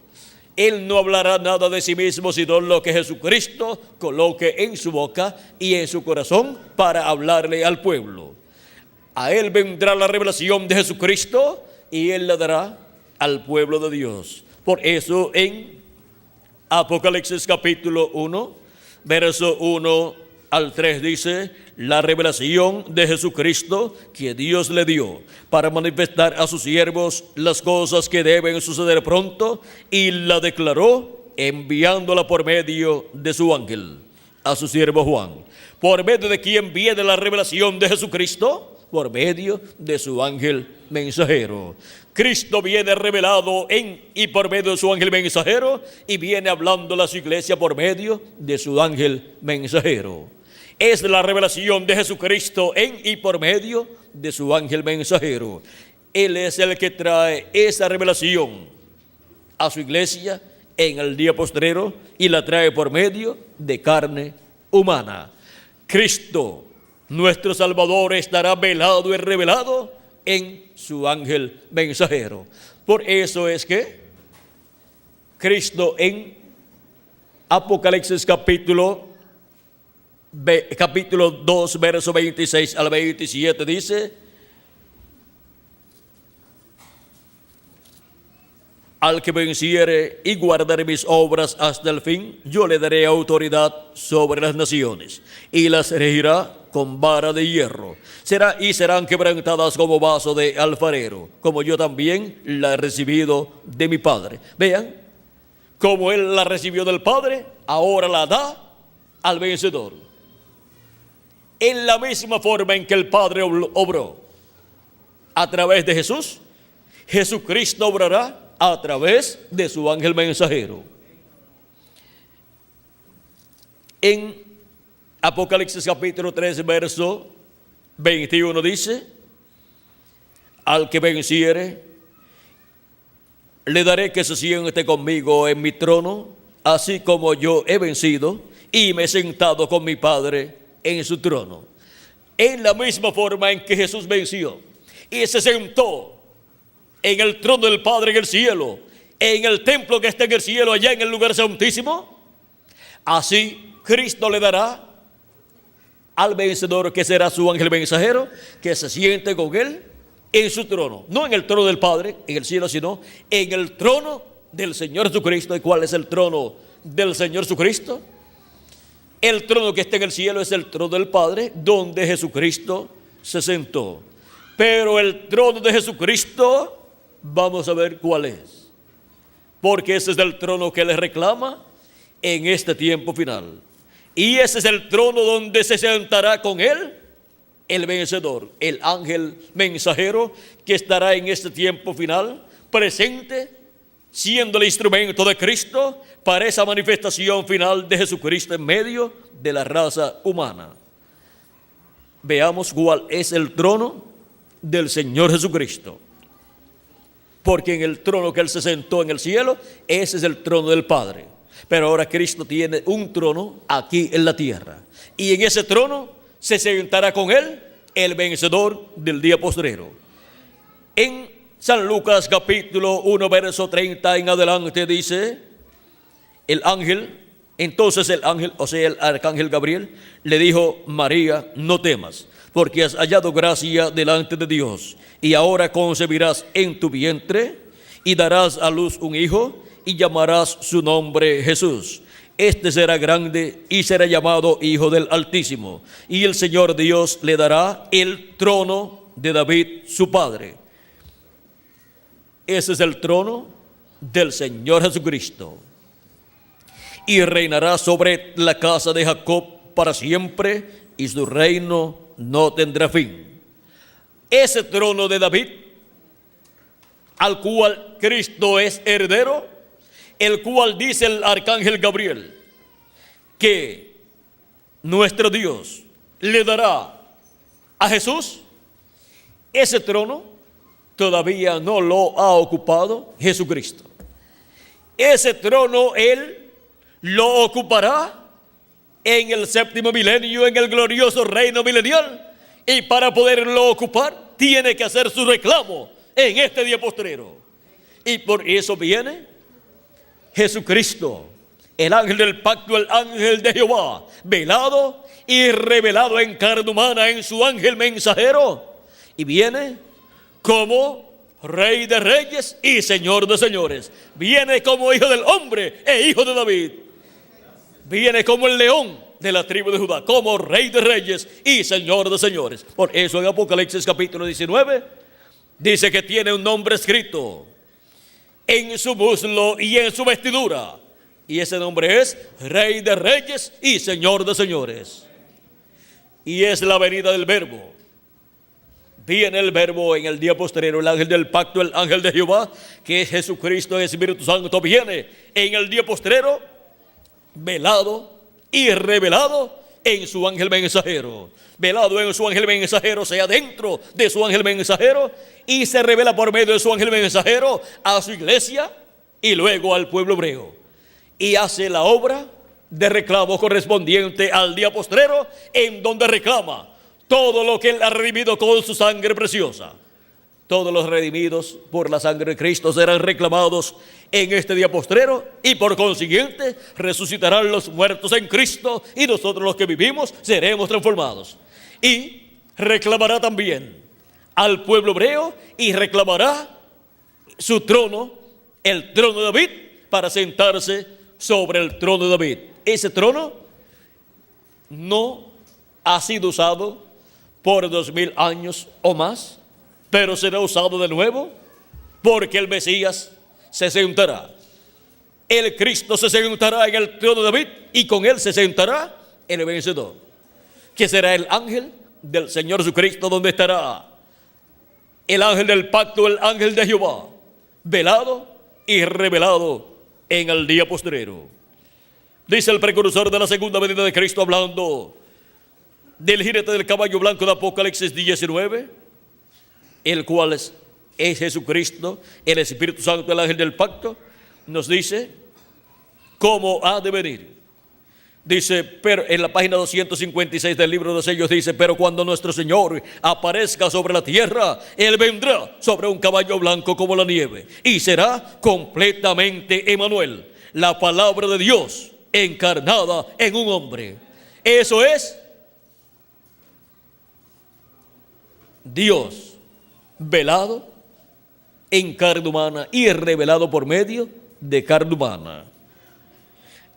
Él no hablará nada de sí mismo, sino lo que Jesucristo coloque en su boca y en su corazón para hablarle al pueblo. A él vendrá la revelación de Jesucristo y él la dará al pueblo de Dios. Por eso en Apocalipsis capítulo 1, verso 1 al 3 dice: la revelación de Jesucristo que Dios le dio para manifestar a sus siervos las cosas que deben suceder pronto, y la declaró enviándola por medio de su ángel a su siervo Juan. ¿Por medio de quién viene la revelación de Jesucristo? Por medio de su ángel mensajero. Cristo viene revelado en y por medio de su ángel mensajero, y viene hablando a su iglesia por medio de su ángel mensajero. Es la revelación de Jesucristo en y por medio de su ángel mensajero. Él es el que trae esa revelación a su iglesia en el día postrero, y la trae por medio de carne humana. Cristo, nuestro Salvador, estará velado y revelado en su ángel mensajero. Por eso es que Cristo en Apocalipsis capítulo 2, verso 26 al 27 dice: al que venciere y guardare mis obras hasta el fin, yo le daré autoridad sobre las naciones, y las regirá con vara de hierro. Serán quebrantadas como vaso de alfarero, como yo también la he recibido de mi Padre. Vean, como él la recibió del Padre, ahora la da al vencedor. En la misma forma en que el Padre obró a través de Jesús, Jesucristo obrará a través de su ángel mensajero. En Apocalipsis capítulo 3, verso 21 dice: al que venciere, le daré que se siente conmigo en mi trono, así como yo he vencido y me he sentado con mi Padre en su trono. En la misma forma en que Jesús venció y se sentó en el trono del Padre en el cielo, en el templo que está en el cielo, allá en el lugar santísimo, así Cristo le dará al vencedor, que será su ángel mensajero, que se siente con él en su trono, no en el trono del Padre en el cielo, sino en el trono del Señor Jesucristo. ¿Y cuál es el trono del Señor Jesucristo? El trono que está en el cielo es el trono del Padre, donde Jesucristo se sentó. Pero el trono de Jesucristo, vamos a ver cuál es, porque ese es el trono que le reclama en este tiempo final. Y ese es el trono donde se sentará con él el vencedor, el ángel mensajero que estará en este tiempo final presente, siendo el instrumento de Cristo para esa manifestación final de Jesucristo en medio de la raza humana. Veamos cuál es el trono del Señor Jesucristo. Porque en el trono que Él se sentó en el cielo, ese es el trono del Padre. Pero ahora Cristo tiene un trono aquí en la tierra. Y en ese trono se sentará con Él el vencedor del día postrero. En San Lucas capítulo 1, verso 30 en adelante dice, entonces el ángel, o sea el arcángel Gabriel, le dijo: María, no temas, porque has hallado gracia delante de Dios, y ahora concebirás en tu vientre, y darás a luz un hijo, y llamarás su nombre Jesús. Este será grande y será llamado Hijo del Altísimo, y el Señor Dios le dará el trono de David su padre. Ese es el trono del Señor Jesucristo. Y reinará sobre la casa de Jacob para siempre, y su reino no tendrá fin. Ese trono de David, al cual Cristo es heredero, el cual dice el arcángel Gabriel que nuestro Dios le dará a Jesús, ese trono todavía no lo ha ocupado Jesucristo. Ese trono Él lo ocupará en el séptimo milenio, en el glorioso reino milenial, y para poderlo ocupar tiene que hacer su reclamo en este día postrero. Y por eso viene Jesucristo, el ángel del pacto, el ángel de Jehová, velado y revelado en carne humana en su ángel mensajero, y viene como Rey de reyes y Señor de señores. Viene como Hijo del hombre e Hijo de David. Viene como el león de la tribu de Judá, como Rey de reyes y Señor de señores. Por eso en Apocalipsis capítulo 19 dice que tiene un nombre escrito en su muslo y en su vestidura, y ese nombre es Rey de reyes y Señor de señores. Y es la venida del Verbo. Viene el Verbo en el día posterior, el ángel del pacto, el ángel de Jehová, que es Jesucristo, el Espíritu Santo, viene en el día posterior, velado y revelado en su ángel mensajero. Velado en su ángel mensajero, sea dentro de su ángel mensajero, y se revela por medio de su ángel mensajero a su iglesia y luego al pueblo hebreo. Y hace la obra de reclamo correspondiente al día postrero, en donde reclama todo lo que Él ha redimido con su sangre preciosa. Todos los redimidos por la sangre de Cristo serán reclamados en este día postrero, y por consiguiente resucitarán los muertos en Cristo, y nosotros los que vivimos seremos transformados. Y reclamará también al pueblo hebreo, y reclamará su trono, el trono de David, para sentarse sobre el trono de David. Ese trono no ha sido usado por 2000 años o más, pero será usado de nuevo, porque el Mesías se sentará. El Cristo se sentará en el trono de David, y con él se sentará el vencedor, que será el ángel del Señor Jesucristo, donde estará el ángel del pacto, el ángel de Jehová, velado y revelado en el día postrero. Dice el precursor de la segunda venida de Cristo, hablando del jinete del caballo blanco de Apocalipsis 19, el cual es Jesucristo, el Espíritu Santo, el ángel del pacto, nos dice cómo ha de venir. Dice, pero en la página 256 del libro de sellos dice: pero cuando nuestro Señor aparezca sobre la tierra, Él vendrá sobre un caballo blanco como la nieve, y será completamente Emmanuel, la palabra de Dios encarnada en un hombre. Eso es Dios velado en carne humana y revelado por medio de carne humana.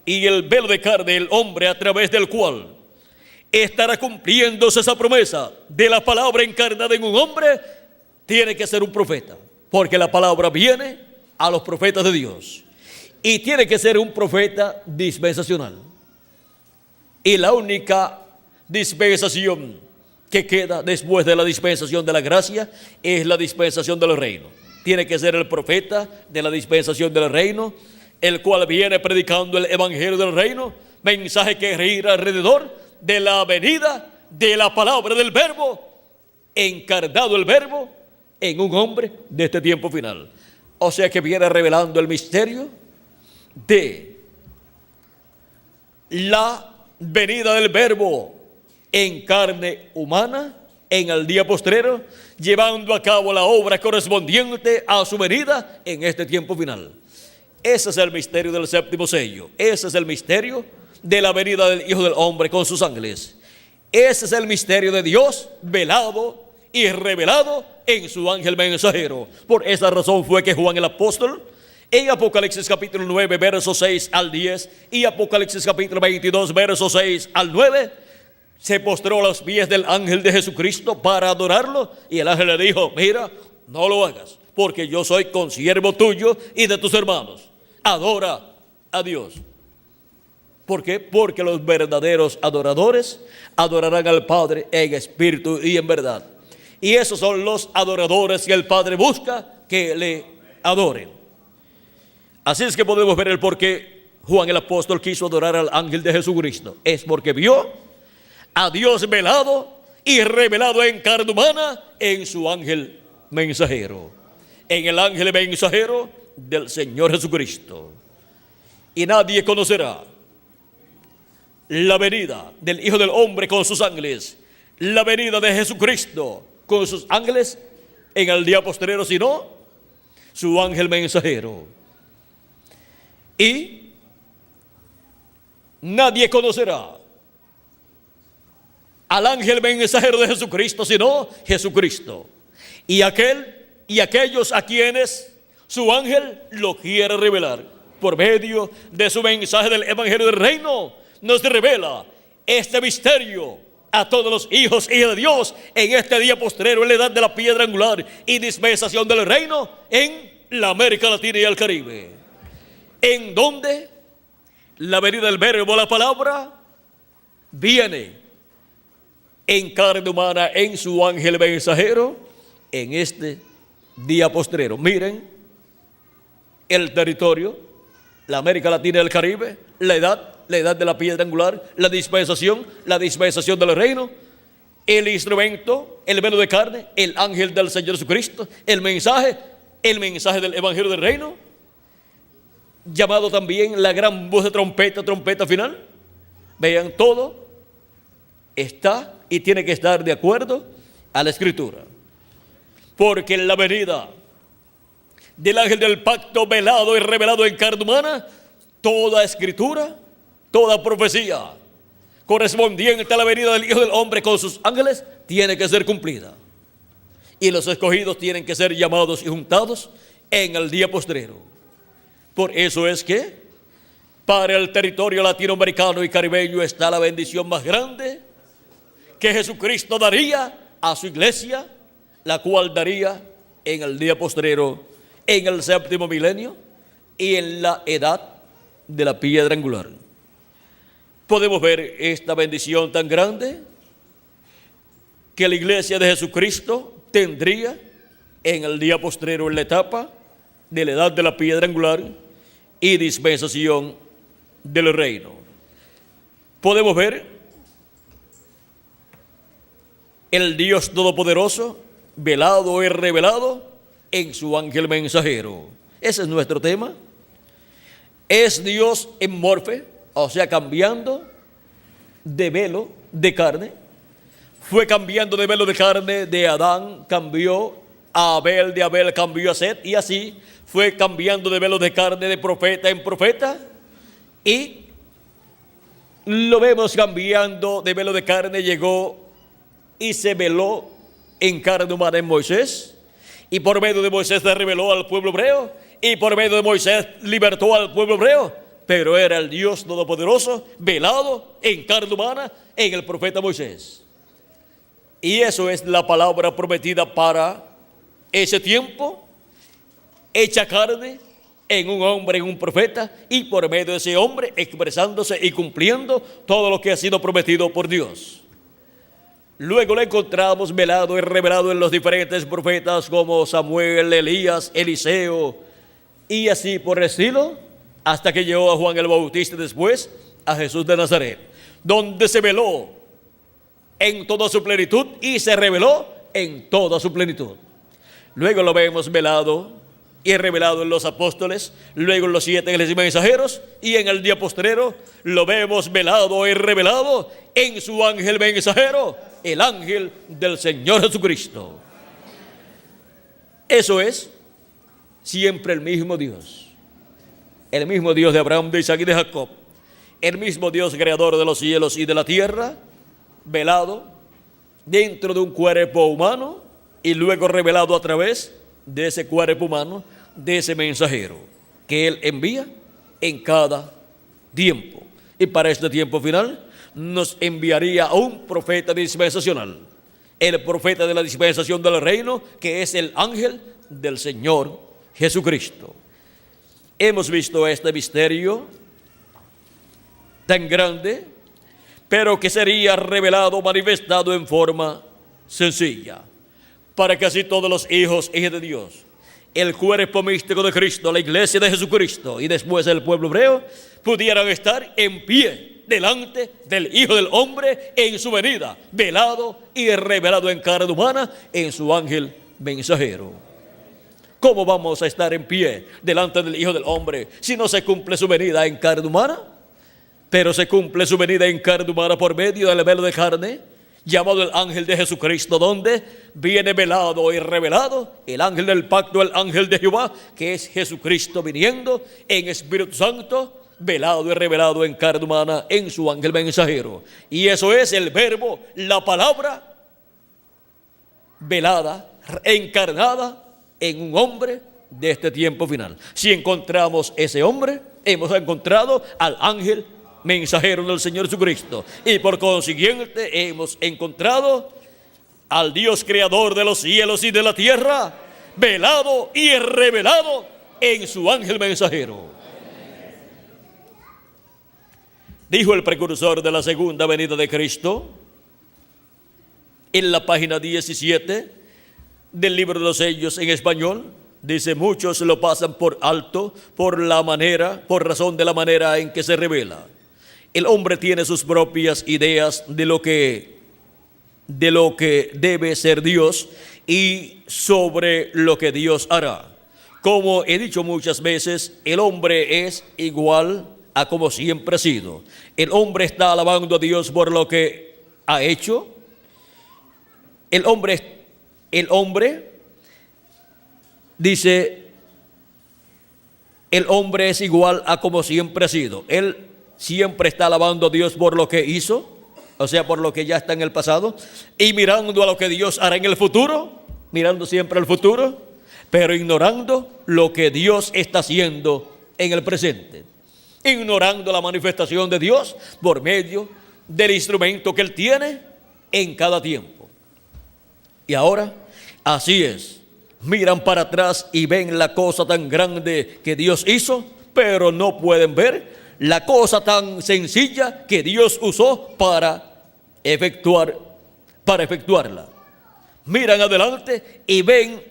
Y el velo de carne, el hombre a través del cual estará cumpliéndose esa promesa de la palabra encarnada en un hombre, tiene que ser un profeta, porque la palabra viene a los profetas de Dios. y tiene que ser un profeta dispensacional. Y la única dispensación que queda después de la dispensación de la gracia es la dispensación del reino. Tiene que ser el profeta de la dispensación del reino, el cual viene predicando el evangelio del reino, mensaje que gira alrededor de la venida de la palabra del verbo, encarnado el verbo en un hombre de este tiempo final. O sea que viene revelando el misterio de la venida del verbo en carne humana en el día postrero, llevando a cabo la obra correspondiente a su venida en este tiempo final. Ese es el misterio del séptimo sello. Ese es el misterio de la venida del Hijo del Hombre con sus ángeles. Ese es el misterio de Dios velado y revelado en su ángel mensajero. Por esa razón fue que Juan el apóstol, en Apocalipsis capítulo 9, versos 6 al 10, y Apocalipsis capítulo 22, versos 6 al 9, se postró a los pies del ángel de Jesucristo para adorarlo, y el ángel le dijo: mira, no lo hagas, porque yo soy consiervo tuyo y de tus hermanos. Adora a Dios. ¿Por qué? Porque los verdaderos adoradores adorarán al Padre en espíritu y en verdad. Y esos son los adoradores que el Padre busca que le adoren. Así es que podemos ver el por qué Juan el apóstol quiso adorar al ángel de Jesucristo. Es porque vio a Dios velado y revelado en carne humana en su ángel mensajero, en el ángel mensajero del Señor Jesucristo. Y nadie conocerá la venida del Hijo del Hombre con sus ángeles, la venida de Jesucristo con sus ángeles en el día postrero, sino su ángel mensajero. Y nadie conocerá al ángel mensajero de Jesucristo, sino Jesucristo. Y aquellos a quienes su ángel lo quiere revelar por medio de su mensaje del evangelio del reino, nos revela este misterio a todos los hijos y hijas de Dios en este día postrero, en la edad de la piedra angular y dispensación del reino en la América Latina y el Caribe, en donde la venida del verbo, la palabra, viene en carne humana en su ángel mensajero en este día postrero. Miren el territorio, la América Latina y el Caribe, la edad de la piedra angular, la dispensación del reino, el instrumento, el velo de carne, el ángel del Señor Jesucristo, el mensaje del evangelio del reino, llamado también la gran voz de trompeta final. Vean, todo está y tiene que estar de acuerdo a la Escritura, porque la venida del ángel del pacto velado y revelado en carne humana, toda Escritura, toda profecía correspondiente a la venida del Hijo del Hombre con sus ángeles tiene que ser cumplida, y los escogidos tienen que ser llamados y juntados en el día postrero. Por eso es que para el territorio latinoamericano y caribeño está la bendición más grande que Jesucristo daría a su iglesia, la cual daría en el día postrero, en el séptimo milenio y en la edad de la piedra angular. Podemos ver esta bendición tan grande que la iglesia de Jesucristo tendría en el día postrero, en la etapa de la edad de la piedra angular y dispensación del reino. Podemos ver el Dios Todopoderoso velado y revelado en su ángel mensajero. Ese es nuestro tema. Es Dios en morfe, o sea, cambiando de velo de carne. Fue cambiando de velo de carne, de Adán cambió a Abel, de Abel cambió a Set, y así fue cambiando de velo de carne de profeta en profeta, y lo vemos cambiando de velo de carne. Llegó y se veló en carne humana en Moisés, y por medio de Moisés se reveló al pueblo hebreo, y por medio de Moisés libertó al pueblo hebreo, pero era el Dios Todopoderoso velado en carne humana en el profeta Moisés. Y eso es la palabra prometida para ese tiempo, hecha carne en un hombre, en un profeta, y por medio de ese hombre expresándose y cumpliendo todo lo que ha sido prometido por Dios. Luego lo encontramos velado y revelado en los diferentes profetas como Samuel, Elías, Eliseo, y así por el estilo, hasta que llegó a Juan el Bautista y después a Jesús de Nazaret, donde se veló en toda su plenitud y se reveló en toda su plenitud. Luego lo vemos velado y revelado en los apóstoles, luego en los 7 ángeles y mensajeros, y en el día postrero lo vemos velado y revelado en su ángel mensajero, el ángel del Señor Jesucristo. Eso es siempre el mismo Dios de Abraham, de Isaac y de Jacob, el mismo Dios creador de los cielos y de la tierra, velado dentro de un cuerpo humano y luego revelado a través de ese cuerpo humano, de ese mensajero que Él envía en cada tiempo. Y para este tiempo final nos enviaría a un profeta dispensacional, el profeta de la dispensación del reino, que es el ángel del Señor Jesucristo. Hemos visto este misterio tan grande, pero que sería revelado, manifestado en forma sencilla, para que así todos los hijos y hijas de Dios, el cuerpo místico de Cristo, la iglesia de Jesucristo y después el pueblo hebreo, pudieran estar en pie delante del Hijo del Hombre en su venida, velado y revelado en carne humana en su ángel mensajero. ¿Cómo vamos a estar en pie delante del Hijo del Hombre si no se cumple su venida en carne humana? Pero se cumple su venida en carne humana por medio del velo de carne, llamado el ángel de Jesucristo, donde viene velado y revelado el ángel del pacto, el ángel de Jehová, que es Jesucristo viniendo en Espíritu Santo, velado y revelado en carne humana en su ángel mensajero. Y eso es el verbo, la palabra velada, encarnada en un hombre de este tiempo final. Si encontramos ese hombre, hemos encontrado al ángel mensajero del Señor Jesucristo, y por consiguiente hemos encontrado al Dios creador de los cielos y de la tierra, velado y revelado en su ángel mensajero. Dijo el precursor de la segunda venida de Cristo en la página 17 del libro de los sellos en español. Dice: muchos lo pasan por alto por razón de la manera en que se revela. El hombre tiene sus propias ideas de lo que debe ser Dios y sobre lo que Dios hará. Como he dicho muchas veces, el hombre es igual a como siempre ha sido. El hombre está alabando a Dios por lo que ha hecho. El hombre dice, el hombre es igual a como siempre ha sido. Él siempre está alabando a Dios por lo que hizo, o sea, por lo que ya está en el pasado, y mirando a lo que Dios hará en el futuro, mirando siempre al futuro, pero ignorando lo que Dios está haciendo en el presente, ignorando la manifestación de Dios por medio del instrumento que Él tiene en cada tiempo. Y ahora, así es, miran para atrás y ven la cosa tan grande que Dios hizo, pero no pueden ver la cosa tan sencilla que Dios usó para efectuarla. Miran adelante y ven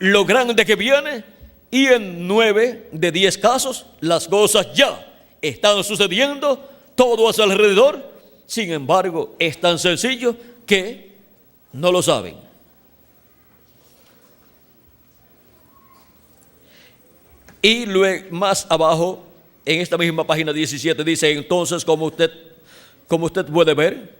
lo grande que viene, y en 9 de 10 casos las cosas ya están sucediendo todo a su alrededor. Sin embargo, es tan sencillo que no lo saben. Y luego más abajo, en esta misma página 17, dice: entonces, como usted puede ver,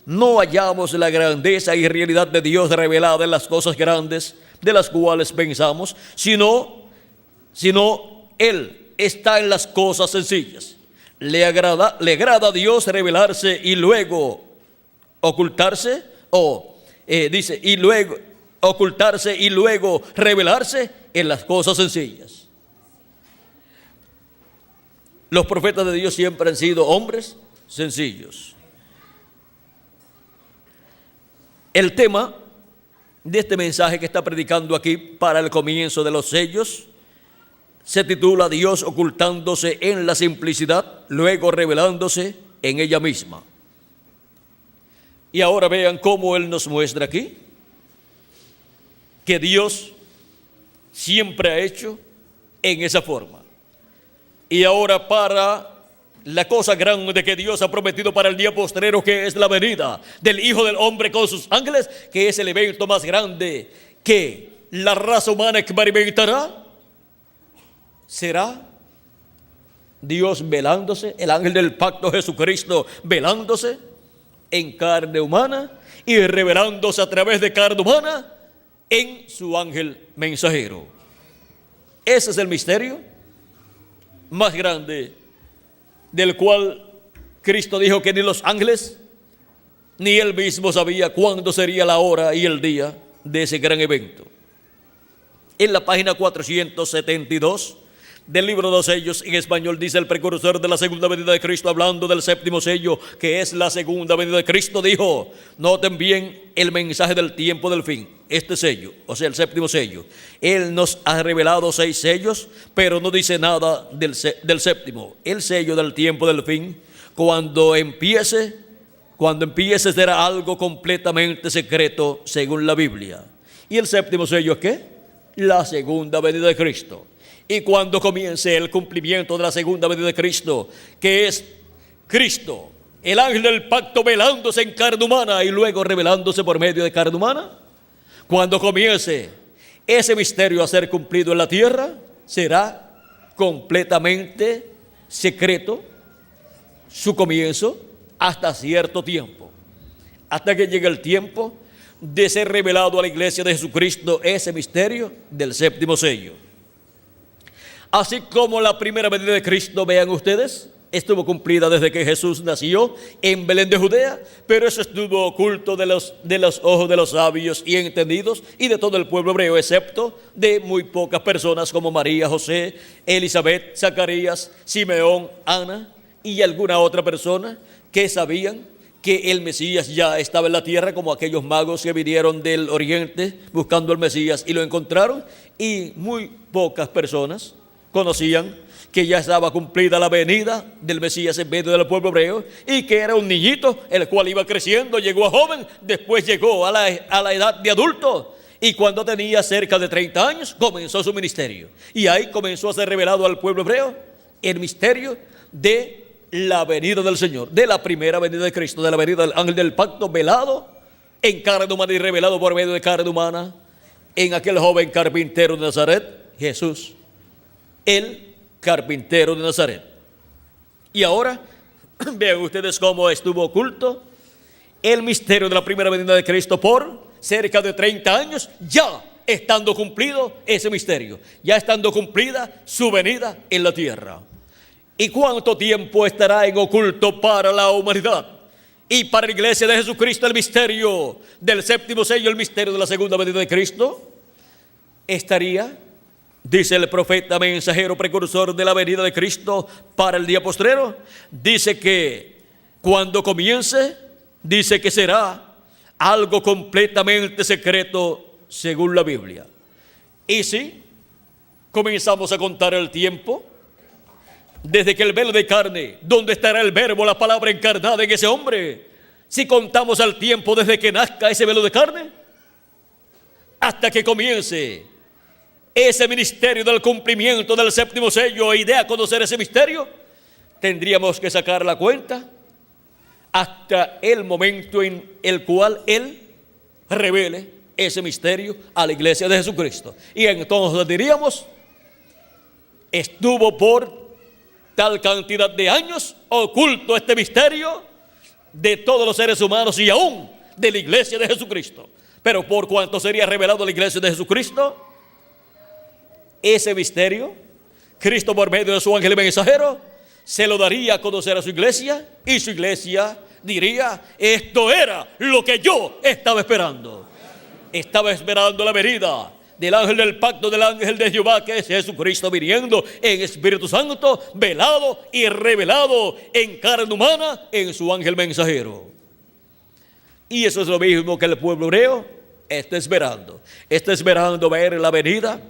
no hallamos la grandeza y realidad de Dios revelada en las cosas grandes de las cuales pensamos, sino Él está en las cosas sencillas. Le agrada a Dios revelarse y luego ocultarse, ocultarse y luego revelarse en las cosas sencillas. Los profetas de Dios siempre han sido hombres sencillos. El tema de este mensaje que está predicando aquí para el comienzo de los sellos se titula Dios ocultándose en la simplicidad, luego revelándose en ella misma. Y ahora vean cómo Él nos muestra aquí que Dios siempre ha hecho en esa forma. Y ahora para la cosa grande que Dios ha prometido para el día postrero, que es la venida del Hijo del Hombre con sus ángeles, que es el evento más grande que la raza humana experimentará, será Dios velándose, el ángel del pacto Jesucristo velándose en carne humana y revelándose a través de carne humana en su ángel mensajero. Ese es el misterio más grande, del cual Cristo dijo que ni los ángeles ni Él mismo sabía cuándo sería la hora y el día de ese gran evento. En la página 472 del libro de los sellos, en español, dice: el precursor de la segunda venida de Cristo, hablando del séptimo sello, que es la segunda venida de Cristo, dijo, noten bien el mensaje del tiempo del fin, este sello, o sea, el séptimo sello. Él nos ha revelado 6 sellos, pero no dice nada del séptimo, el sello del tiempo del fin. Cuando empiece será algo completamente secreto según la Biblia. ¿Y el séptimo sello es qué? La segunda venida de Cristo. Y cuando comience el cumplimiento de la segunda venida de Cristo, que es Cristo, el ángel del pacto, velándose en carne humana y luego revelándose por medio de carne humana, cuando comience ese misterio a ser cumplido en la tierra, será completamente secreto su comienzo hasta cierto tiempo, hasta que llegue el tiempo de ser revelado a la iglesia de Jesucristo ese misterio del séptimo sello. Así como la primera venida de Cristo, vean ustedes, estuvo cumplida desde que Jesús nació en Belén de Judea, pero eso estuvo oculto de los ojos de los sabios y entendidos y de todo el pueblo hebreo, excepto de muy pocas personas como María, José, Elizabeth, Zacarías, Simeón, Ana y alguna otra persona que sabían que el Mesías ya estaba en la tierra, como aquellos magos que vinieron del oriente buscando al Mesías y lo encontraron, y muy pocas personas conocían que ya estaba cumplida la venida del Mesías en medio del pueblo hebreo y que era un niñito el cual iba creciendo, llegó a joven, después llegó a la edad de adulto, y cuando tenía cerca de 30 años comenzó su ministerio, y ahí comenzó a ser revelado al pueblo hebreo el misterio de la venida del Señor, de la primera venida de Cristo, de la venida del ángel del pacto velado en carne humana y revelado por medio de carne humana en aquel joven carpintero de Nazaret, Jesús, el carpintero de Nazaret. Y ahora vean ustedes cómo estuvo oculto el misterio de la primera venida de Cristo por cerca de 30 años, ya estando cumplido ese misterio, ya estando cumplida su venida en la tierra. ¿Y cuánto tiempo estará en oculto para la humanidad y para la iglesia de Jesucristo el misterio del séptimo sello, el misterio de la segunda venida de Cristo? Estaría, dice el profeta mensajero precursor de la venida de Cristo para el día postrero, dice que cuando comience, dice que será algo completamente secreto según la Biblia. Y si comenzamos a contar el tiempo, desde que el velo de carne, donde estará el verbo, la palabra encarnada en ese hombre, si contamos el tiempo desde que nazca ese velo de carne, hasta que comience ese ministerio del cumplimiento del séptimo sello y de a conocer ese misterio, tendríamos que sacar la cuenta hasta el momento en el cual Él revele ese misterio a la iglesia de Jesucristo. Y entonces diríamos, estuvo por tal cantidad de años oculto este misterio de todos los seres humanos y aún de la iglesia de Jesucristo. Pero por cuanto sería revelado a la iglesia de Jesucristo ese misterio, Cristo por medio de su ángel mensajero se lo daría a conocer a su iglesia, y su iglesia diría, esto era lo que yo estaba esperando. Estaba esperando la venida del ángel del pacto, del ángel de Jehová, que es Jesucristo viniendo en Espíritu Santo, velado y revelado en carne humana en su ángel mensajero. Y eso es lo mismo que el pueblo hebreo está esperando. Está esperando ver la venida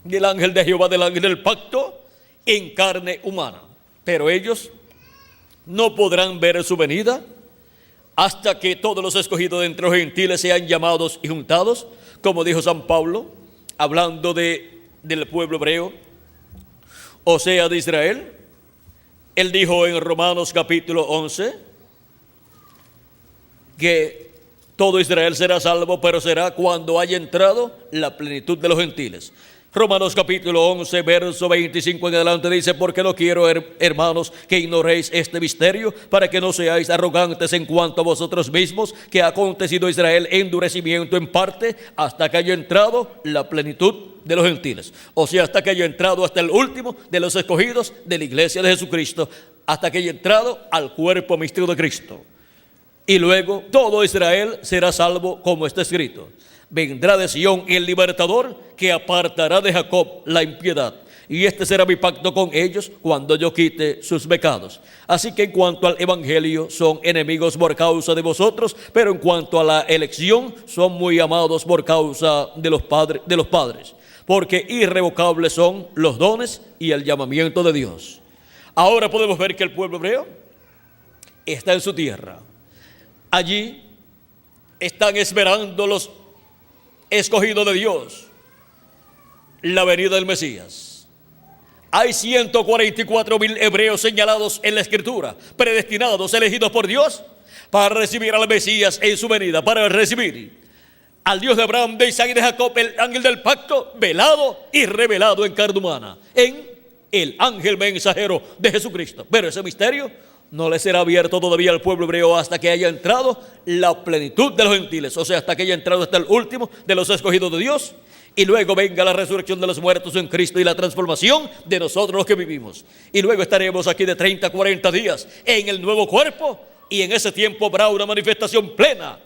del ángel de Jehová, del ángel del pacto, en carne humana. Pero ellos no podrán ver su venida hasta que todos los escogidos de entre los gentiles sean llamados y juntados, como dijo San Pablo, hablando del pueblo hebreo, o sea, de Israel. Él dijo en Romanos capítulo 11 que todo Israel será salvo, pero será cuando haya entrado la plenitud de los gentiles. Romanos capítulo 11, verso 25 en adelante dice: porque no quiero, hermanos, que ignoréis este misterio, para que no seáis arrogantes en cuanto a vosotros mismos, que ha acontecido a Israel endurecimiento en parte, hasta que haya entrado la plenitud de los gentiles. O sea, hasta que haya entrado hasta el último de los escogidos de la iglesia de Jesucristo, hasta que haya entrado al cuerpo místico de Cristo. Y luego todo Israel será salvo, como está escrito: vendrá de Sión el libertador, que apartará de Jacob la impiedad. Y este será mi pacto con ellos cuando yo quite sus pecados. Así que en cuanto al evangelio, son enemigos por causa de vosotros, pero en cuanto a la elección, son muy amados por causa de los padres, porque irrevocables son los dones y el llamamiento de Dios. Ahora podemos ver que el pueblo hebreo está en su tierra. Allí están esperando los escogidos de Dios la venida del Mesías. Hay 144,000 hebreos señalados en la Escritura, predestinados, elegidos por Dios para recibir al Mesías en su venida, para recibir al Dios de Abraham, de Isaac y de Jacob, el ángel del pacto, velado y revelado en carne humana, en el ángel mensajero de Jesucristo. Pero ese misterio no le será abierto todavía al pueblo hebreo hasta que haya entrado la plenitud de los gentiles, o sea, hasta que haya entrado hasta el último de los escogidos de Dios, y luego venga la resurrección de los muertos en Cristo y la transformación de nosotros los que vivimos. Y luego estaremos aquí de 30 a 40 días en el nuevo cuerpo, y en ese tiempo habrá una manifestación plena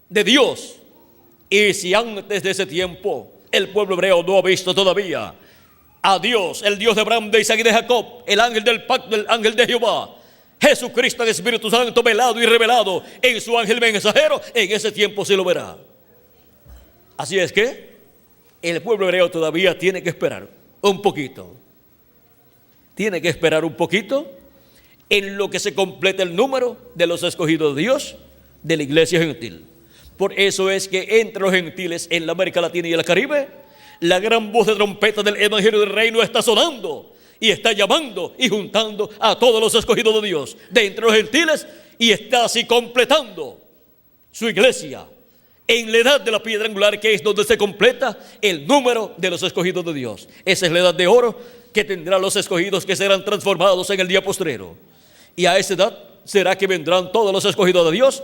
de Dios. Y si antes de ese tiempo el pueblo hebreo no ha visto todavía a Dios, el Dios de Abraham, de Isaac y de Jacob, el ángel del pacto, el ángel de Jehová, Jesucristo, el Espíritu Santo, velado y revelado en su ángel mensajero, en ese tiempo se lo verá. Así es que el pueblo hebreo todavía tiene que esperar un poquito. Tiene que esperar un poquito en lo que se completa el número de los escogidos de Dios de la iglesia gentil. Por eso es que entre los gentiles en la América Latina y el Caribe, la gran voz de trompeta del evangelio del reino está sonando y está llamando y juntando a todos los escogidos de Dios de entre los gentiles, y está así completando su iglesia en la edad de la piedra angular, que es donde se completa el número de los escogidos de Dios. Esa es la edad de oro que tendrán los escogidos, que serán transformados en el día postrero. Y a esa edad será que vendrán todos los escogidos de Dios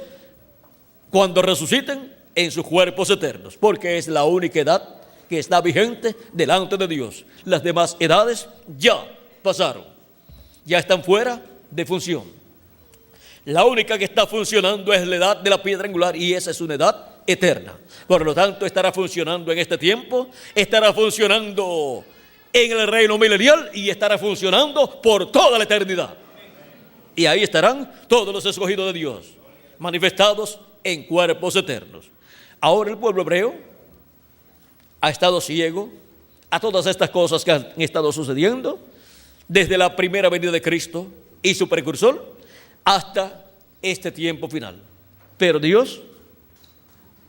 cuando resuciten en sus cuerpos eternos, porque es la única edad que está vigente delante de Dios. Las demás edades ya pasaron, ya están fuera de función. La única que está funcionando es la edad de la piedra angular, y esa es una edad eterna. Por lo tanto, estará funcionando en este tiempo, estará funcionando en el reino milenial y estará funcionando por toda la eternidad. Y ahí estarán todos los escogidos de Dios, manifestados en cuerpos eternos. Ahora el pueblo hebreo ha estado ciego a todas estas cosas que han estado sucediendo desde la primera venida de Cristo y su precursor hasta este tiempo final. Pero Dios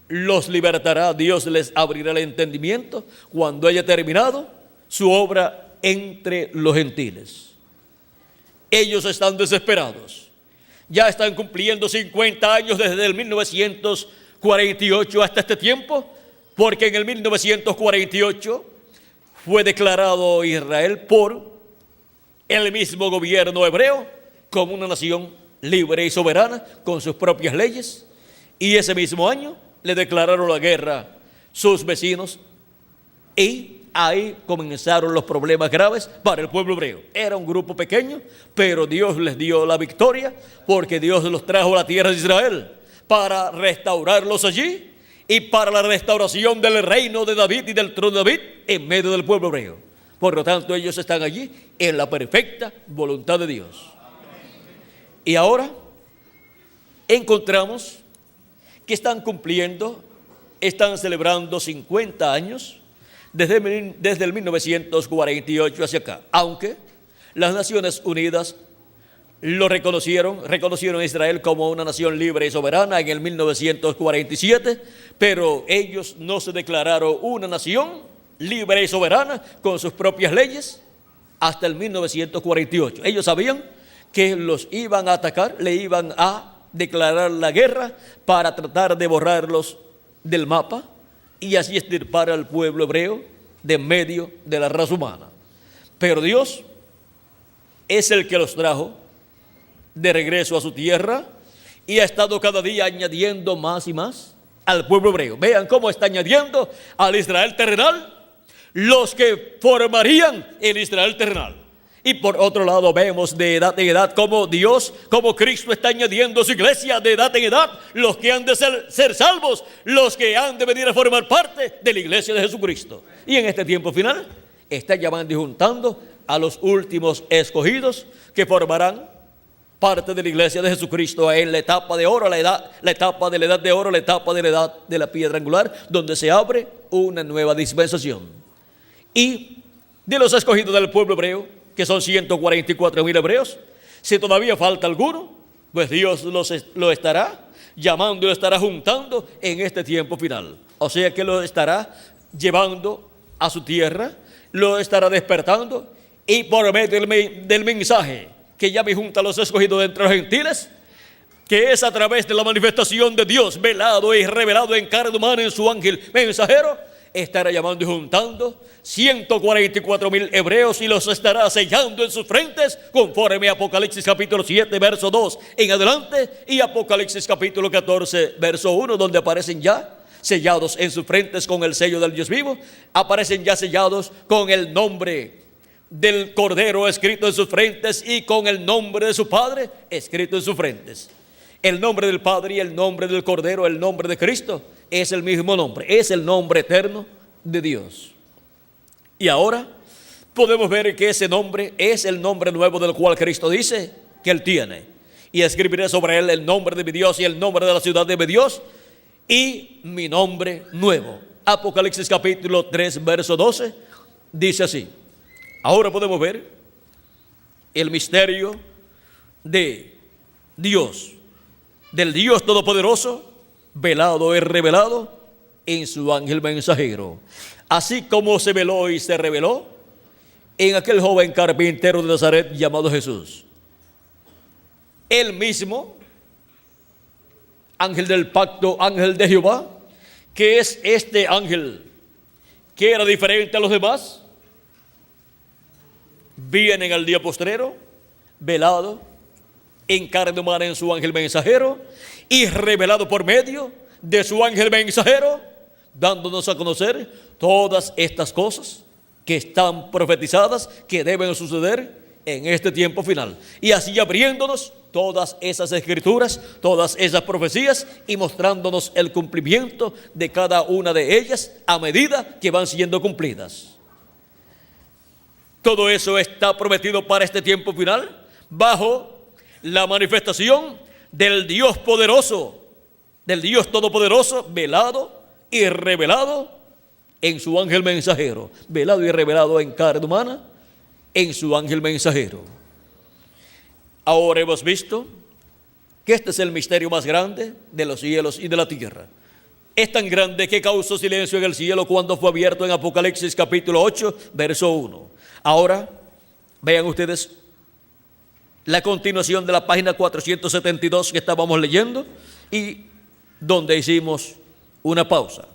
los libertará, Dios les abrirá el entendimiento cuando haya terminado su obra entre los gentiles. Ellos están desesperados. Ya están cumpliendo 50 años desde el 1948 hasta este tiempo, porque en el 1948 fue declarado Israel por el mismo gobierno hebreo como una nación libre y soberana con sus propias leyes, y ese mismo año le declararon la guerra sus vecinos, y ahí comenzaron los problemas graves para el pueblo hebreo. Era un grupo pequeño, pero Dios les dio la victoria, porque Dios los trajo a la tierra de Israel para restaurarlos allí y para la restauración del reino de David y del trono de David en medio del pueblo hebreo. Por lo tanto, ellos están allí en la perfecta voluntad de Dios. Y ahora encontramos que están celebrando 50 años desde el 1948 hacia acá. Aunque las Naciones Unidas reconocieron a Israel como una nación libre y soberana en el 1947, pero ellos no se declararon una nación libre y soberana con sus propias leyes hasta el 1948. Ellos sabían que los iban a atacar, le iban a declarar la guerra para tratar de borrarlos del mapa y así extirpar al pueblo hebreo de en medio de la raza humana. Pero Dios es el que los trajo de regreso a su tierra y ha estado cada día añadiendo más y más al pueblo hebreo. Vean cómo está añadiendo al Israel terrenal los que formarían el Israel terrenal. Y por otro lado vemos de edad en edad como Dios, como Cristo está añadiendo a su iglesia de edad en edad los que han de ser salvos, los que han de venir a formar parte de la iglesia de Jesucristo. Y en este tiempo final está llamando y juntando a los últimos escogidos que formarán parte de la iglesia de Jesucristo en la etapa de oro, la etapa de la edad de oro, la etapa de la edad de la piedra angular, donde se abre una nueva dispensación. Y de los escogidos del pueblo hebreo, que son 144,000 hebreos, si todavía falta alguno, pues Dios lo estará llamando y lo estará juntando en este tiempo final. O sea que lo estará llevando a su tierra, lo estará despertando, y por medio del mensaje que ya me junta a los escogidos de entre los gentiles, que es a través de la manifestación de Dios velado y revelado en carne humana en su ángel mensajero, estará llamando y juntando 144,000 hebreos y los estará sellando en sus frentes, conforme a Apocalipsis capítulo 7 verso 2 en adelante, y Apocalipsis capítulo 14 verso 1, donde aparecen ya sellados en sus frentes con el sello del Dios vivo, aparecen ya sellados con el nombre del Cordero escrito en sus frentes y con el nombre de su Padre escrito en sus frentes. El nombre del Padre y el nombre del Cordero, el nombre de Cristo, es el mismo nombre, es el nombre eterno de Dios. Y ahora podemos ver que ese nombre es el nombre nuevo del cual Cristo dice que Él tiene. Y escribiré sobre Él el nombre de mi Dios y el nombre de la ciudad de mi Dios y mi nombre nuevo. Apocalipsis capítulo 3 verso 12 dice así. Ahora podemos ver el misterio de Dios, del Dios Todopoderoso, velado y revelado en su ángel mensajero. Así como se veló y se reveló en aquel joven carpintero de Nazaret llamado Jesús. Él mismo, ángel del pacto, ángel de Jehová, que es este ángel que era diferente a los demás, viene en el día postrero, velado en carne humana en su ángel mensajero y revelado por medio de su ángel mensajero, dándonos a conocer todas estas cosas que están profetizadas, que deben suceder en este tiempo final. Y así abriéndonos todas esas escrituras, todas esas profecías y mostrándonos el cumplimiento de cada una de ellas a medida que van siendo cumplidas. Todo eso está prometido para este tiempo final bajo la manifestación del Dios poderoso, del Dios todopoderoso, velado y revelado en su ángel mensajero, velado y revelado en carne humana en su ángel mensajero. Ahora hemos visto que este es el misterio más grande de los cielos y de la tierra. Es tan grande que causó silencio en el cielo cuando fue abierto en Apocalipsis capítulo 8 verso 1. Ahora vean ustedes la continuación de la página 472 que estábamos leyendo y donde hicimos una pausa.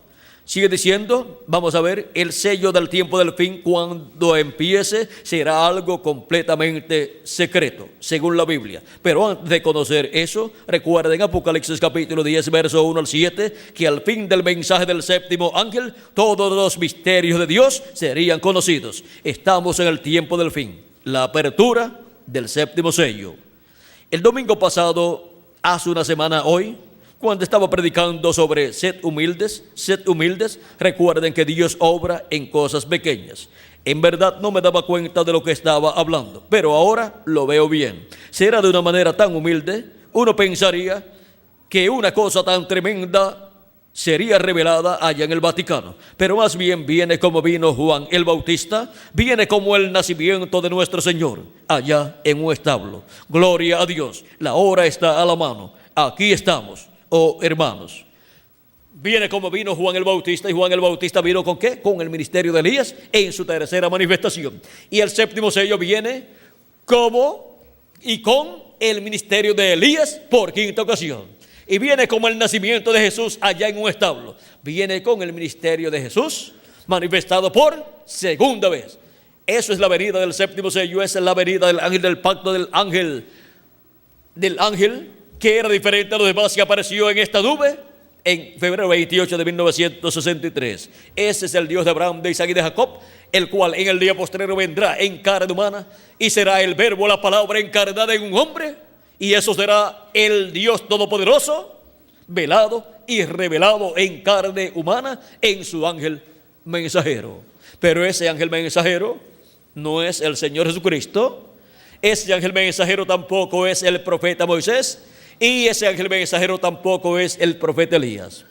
Sigue diciendo, vamos a ver, el sello del tiempo del fin cuando empiece será algo completamente secreto, según la Biblia. Pero antes de conocer eso, recuerden Apocalipsis capítulo 10, verso 1 al 7, que al fin del mensaje del séptimo ángel, todos los misterios de Dios serían conocidos. Estamos en el tiempo del fin, la apertura del séptimo sello. El domingo pasado, hace una semana hoy, cuando estaba predicando sobre sed humildes, recuerden que Dios obra en cosas pequeñas. En verdad no me daba cuenta de lo que estaba hablando, pero ahora lo veo bien. Será de una manera tan humilde, uno pensaría que una cosa tan tremenda sería revelada allá en el Vaticano, pero más bien viene como vino Juan el Bautista, viene como el nacimiento de nuestro Señor, allá en un establo. Gloria a Dios, la hora está a la mano, aquí estamos, oh hermanos. Viene como vino Juan el Bautista, y Juan el Bautista vino ¿con qué? Con el ministerio de Elías en su tercera manifestación. Y el séptimo sello viene como y con el ministerio de Elías por quinta ocasión. Y viene como el nacimiento de Jesús allá en un establo. Viene con el ministerio de Jesús manifestado por segunda vez. Eso es la venida del séptimo sello, esa es la venida del ángel del pacto, del ángel que era diferente a los demás, que apareció en esta nube en febrero 28 de 1963. Ese es el Dios de Abraham, de Isaac y de Jacob, el cual en el día postrero vendrá en carne humana y será el verbo, la palabra encarnada en un hombre, y eso será el Dios todopoderoso, velado y revelado en carne humana en su ángel mensajero. Pero ese ángel mensajero no es el Señor Jesucristo, ese ángel mensajero tampoco es el profeta Moisés, y ese ángel mensajero tampoco es el profeta Elías.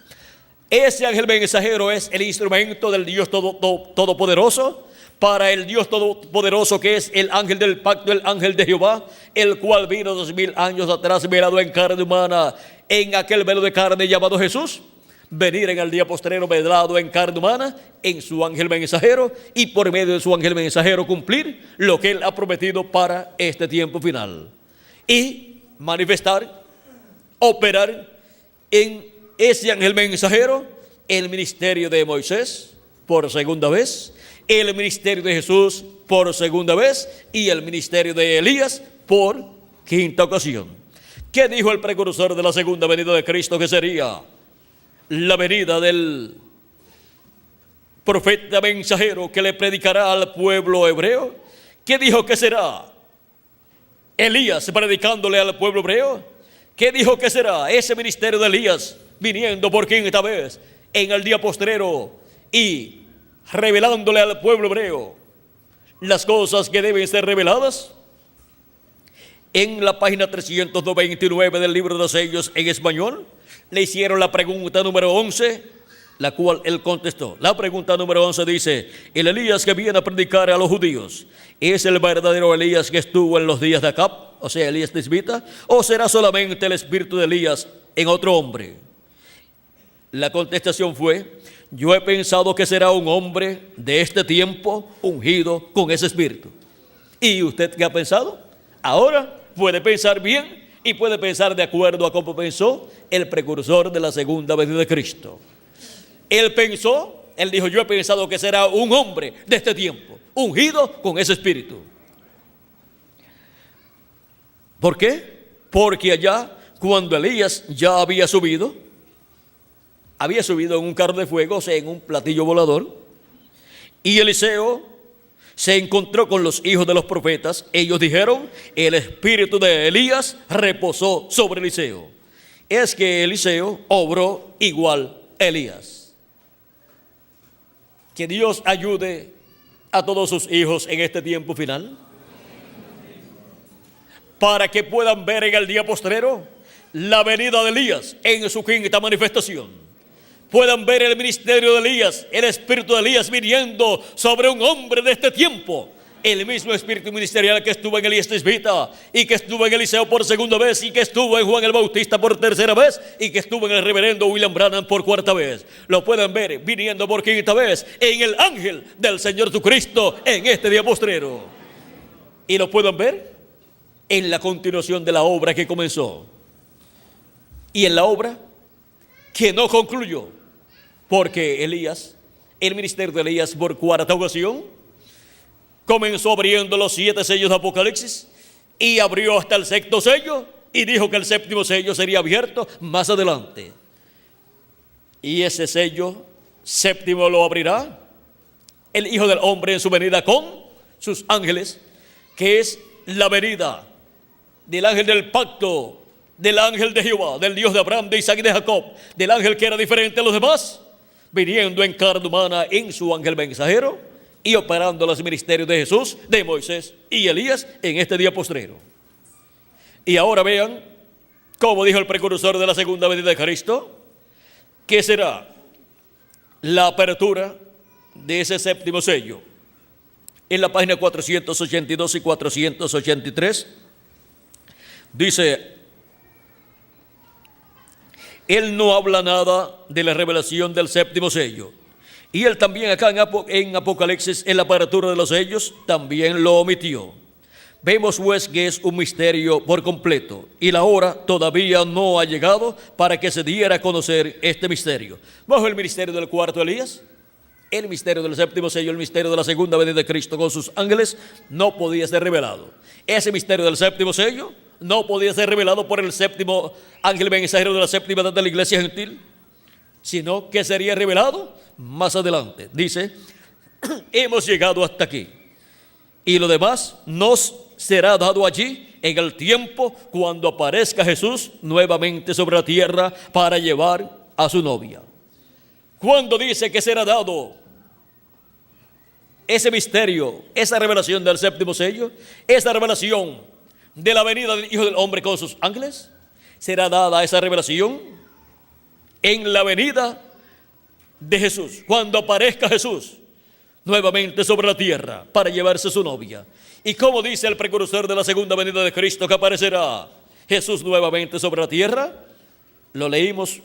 Ese ángel mensajero es el instrumento del Dios todopoderoso, para el Dios todopoderoso, que es el ángel del pacto, el ángel de Jehová, el cual vino 2000 años atrás velado en carne humana, en aquel velo de carne llamado Jesús, venir en el día postrero velado en carne humana, en su ángel mensajero, y por medio de su ángel mensajero cumplir lo que él ha prometido para este tiempo final, y manifestar, operar en ese ángel mensajero el ministerio de Moisés por segunda vez, el ministerio de Jesús por segunda vez y el ministerio de Elías por quinta ocasión. ¿Qué dijo el precursor de la segunda venida de Cristo que sería la venida del profeta mensajero que le predicará al pueblo hebreo? ¿Qué dijo que será Elías predicándole al pueblo hebreo? ¿Qué dijo que será ese ministerio de Elías viniendo por quinta vez en el día postrero y revelándole al pueblo hebreo las cosas que deben ser reveladas? En la página 399 del libro de los sellos en español le hicieron la pregunta número 11, la cual él contestó. La pregunta número 11 dice: el Elías que viene a predicar a los judíos, ¿es el verdadero Elías que estuvo en los días de Acab, o sea, Elías tisbita, o será solamente el espíritu de Elías en otro hombre? La contestación fue: yo he pensado que será un hombre de este tiempo ungido con ese espíritu. ¿Y usted qué ha pensado? Ahora puede pensar bien y puede pensar de acuerdo a cómo pensó el precursor de la segunda venida de Cristo. Él pensó, él dijo: yo he pensado que será un hombre de este tiempo ungido con ese espíritu. ¿Por qué? Porque allá, cuando Elías ya había subido en un carro de fuego, o sea, en un platillo volador, y Eliseo se encontró con los hijos de los profetas. Ellos dijeron: el espíritu de Elías reposó sobre Eliseo. Es que Eliseo obró igual a Elías. Que Dios ayude a todos sus hijos en este tiempo final, para que puedan ver en el día postrero la venida de Elías en su quinta manifestación. Puedan ver el ministerio de Elías, el espíritu de Elías viniendo sobre un hombre de este tiempo. El mismo espíritu ministerial que estuvo en Elías tisbita, y que estuvo en Eliseo por segunda vez, y que estuvo en Juan el Bautista por tercera vez, y que estuvo en el reverendo William Branham por cuarta vez. Lo pueden ver viniendo por quinta vez en el ángel del Señor Jesucristo en este día postrero. Y lo pueden ver en la continuación de la obra que comenzó, y en la obra que no concluyó, porque Elías, el ministerio de Elías por cuarta ocasión, comenzó abriendo los 7 sellos de Apocalipsis y abrió hasta el sexto sello, y dijo que el séptimo sello sería abierto más adelante. Y ese sello séptimo lo abrirá el Hijo del Hombre en su venida con sus ángeles, que es la venida del ángel del pacto, del ángel de Jehová, del Dios de Abraham, de Isaac y de Jacob, del ángel que era diferente a los demás, viniendo en carne humana en su ángel mensajero y operando los ministerios de Jesús, de Moisés y Elías en este día postrero. Y ahora vean cómo dijo el precursor de la segunda venida de Cristo: que será la apertura de ese séptimo sello. En la página 482 y 483 dice: él no habla nada de la revelación del séptimo sello. Y él también acá en Apocalipsis, en la apertura de los sellos, también lo omitió. Vemos pues que es un misterio por completo, y la hora todavía no ha llegado para que se diera a conocer este misterio. Bajo el misterio del cuarto Elías, el misterio del séptimo sello, el misterio de la segunda venida de Cristo con sus ángeles, no podía ser revelado. Ese misterio del séptimo sello no podía ser revelado por el séptimo ángel mensajero de la séptima edad de la iglesia gentil, sino que sería revelado más adelante. Dice: hemos llegado hasta aquí, y lo demás nos será dado allí en el tiempo cuando aparezca Jesús nuevamente sobre la tierra para llevar a su novia. Cuando dice que será dado ese misterio, esa revelación del séptimo sello, esa revelación de la venida del Hijo del Hombre con sus ángeles, será dada esa revelación en la venida de Jesús, cuando aparezca Jesús nuevamente sobre la tierra para llevarse su novia. Y como dice el precursor de la segunda venida de Cristo, que aparecerá Jesús nuevamente sobre la tierra, lo leímos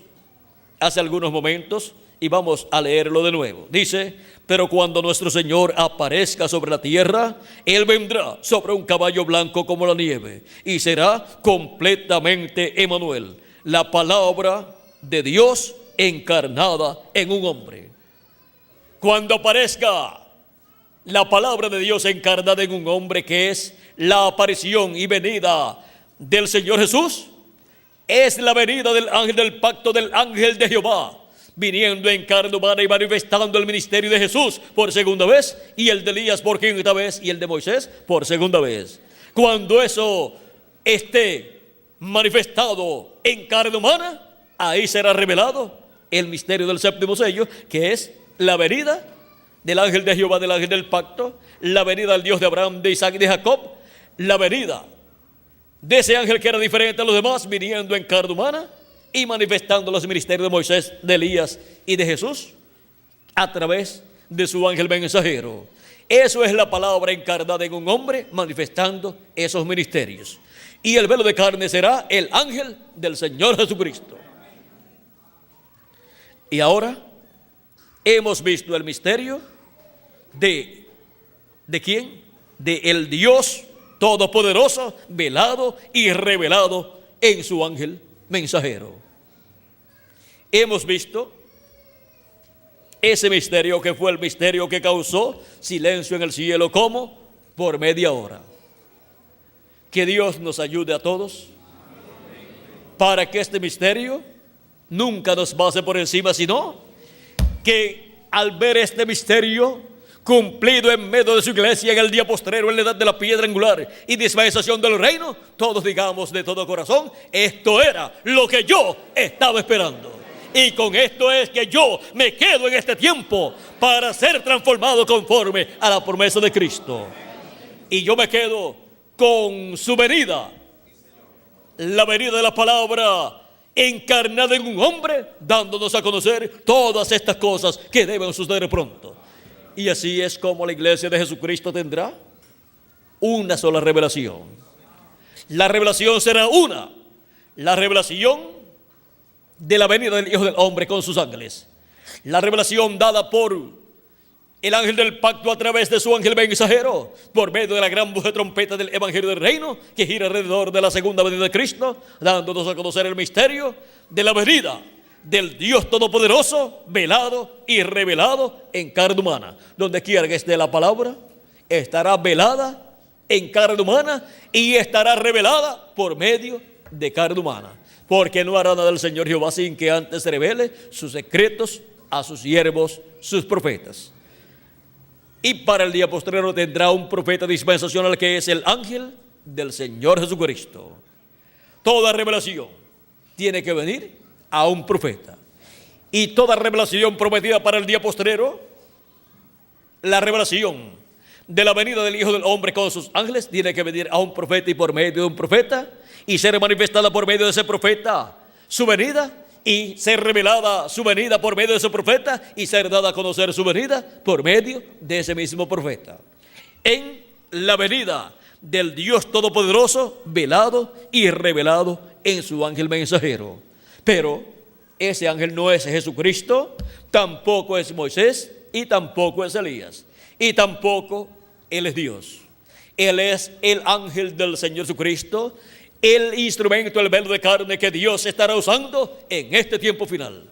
hace algunos momentos y vamos a leerlo de nuevo. Dice: pero cuando nuestro Señor aparezca sobre la tierra, Él vendrá sobre un caballo blanco como la nieve, y será completamente Emmanuel, la palabra de Dios encarnada en un hombre. Cuando aparezca la palabra de Dios encarnada en un hombre, que es la aparición y venida del Señor Jesús, es la venida del ángel del pacto, del ángel de Jehová, viniendo en carne humana y manifestando el ministerio de Jesús por segunda vez, y el de Elías por quinta vez, y el de Moisés por segunda vez. Cuando eso esté manifestado en carne humana, ahí será revelado el misterio del séptimo sello, que es la venida del ángel de Jehová, del ángel del pacto, la venida del Dios de Abraham, de Isaac y de Jacob, la venida de ese ángel que era diferente a los demás, viniendo en carne humana y manifestando los ministerios de Moisés, de Elías y de Jesús a través de su ángel mensajero. Eso es la palabra encarnada en un hombre, manifestando esos ministerios. Y el velo de carne será el ángel del Señor Jesucristo. Y ahora hemos visto el misterio ¿de quién? De el Dios Todopoderoso, velado y revelado en su ángel mensajero. Hemos visto ese misterio, que fue el misterio que causó silencio en el cielo, como por media hora. Que Dios nos ayude a todos para que este misterio nunca nos pase por encima, sino que al ver este misterio cumplido en medio de su iglesia en el día postrero, en la edad de la piedra angular y dispensación del reino, todos digamos de todo corazón: esto era lo que yo estaba esperando. Y con esto es que yo me quedo en este tiempo para ser transformado conforme a la promesa de Cristo. Y yo me quedo con su venida, la venida de la palabra encarnada en un hombre, dándonos a conocer todas estas cosas que deben suceder pronto. Y así es como la iglesia de Jesucristo tendrá una sola revelación. La revelación será una: la revelación de la venida del Hijo del Hombre con sus ángeles. La revelación dada por el ángel del pacto a través de su ángel mensajero, por medio de la gran voz de trompeta del evangelio del reino, que gira alrededor de la segunda venida de Cristo, dándonos a conocer el misterio de la venida del Dios Todopoderoso, velado y revelado en carne humana. Donde quiera que esté la palabra, estará velada en carne humana y estará revelada por medio de carne humana. Porque no hará nada el Señor Jehová sin que antes revele sus secretos a sus siervos, sus profetas. Y para el día postrero tendrá un profeta dispensacional, que es el ángel del Señor Jesucristo. Toda revelación tiene que venir a un profeta. Y toda revelación prometida para el día postrero, la revelación de la venida del Hijo del Hombre con sus ángeles, tiene que venir a un profeta y por medio de un profeta, y ser manifestada por medio de ese profeta su venida, y ser revelada su venida por medio de su profeta y ser dada a conocer su venida por medio de ese mismo profeta. En la venida del Dios Todopoderoso, velado y revelado en su ángel mensajero. Pero ese ángel no es Jesucristo, tampoco es Moisés y tampoco es Elías y tampoco Él es Dios. Él es el ángel del Señor Jesucristo, el instrumento, el velo de carne que Dios estará usando en este tiempo final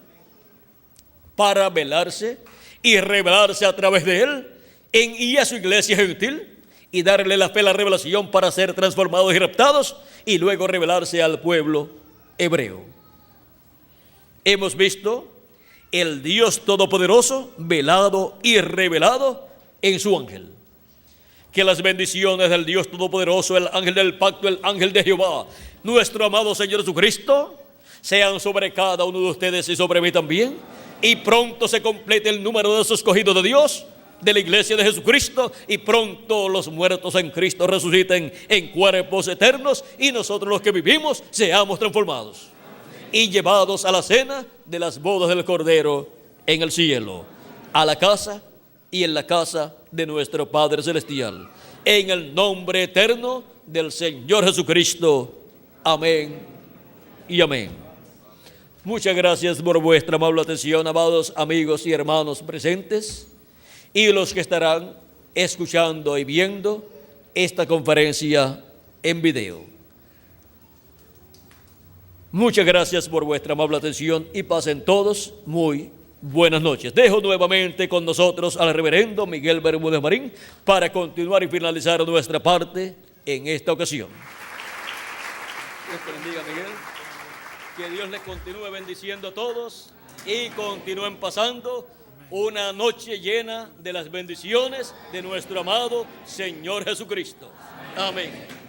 para velarse y revelarse a través de Él y a su iglesia gentil y darle la fe, la revelación para ser transformados y raptados y luego revelarse al pueblo hebreo. Hemos visto el Dios Todopoderoso velado y revelado en su ángel. Que las bendiciones del Dios Todopoderoso, el ángel del pacto, el ángel de Jehová, nuestro amado Señor Jesucristo, sean sobre cada uno de ustedes y sobre mí también, y pronto se complete el número de los escogidos de Dios, de la iglesia de Jesucristo, y pronto los muertos en Cristo resuciten en cuerpos eternos, y nosotros los que vivimos seamos transformados y llevados a la cena de las bodas del Cordero en el cielo, a la casa y en la casa de nuestro Padre Celestial, en el nombre eterno del Señor Jesucristo. Amén y amén. Muchas gracias por vuestra amable atención, amados amigos y hermanos presentes y los que estarán escuchando y viendo esta conferencia en video. Muchas gracias por vuestra amable atención y pasen todos muy buenas noches. Dejo nuevamente con nosotros al reverendo Miguel Bermúdez Marín para continuar y finalizar nuestra parte en esta ocasión. Dios te bendiga, Miguel. Que Dios les continúe bendiciendo a todos y continúen pasando una noche llena de las bendiciones de nuestro amado Señor Jesucristo. Amén.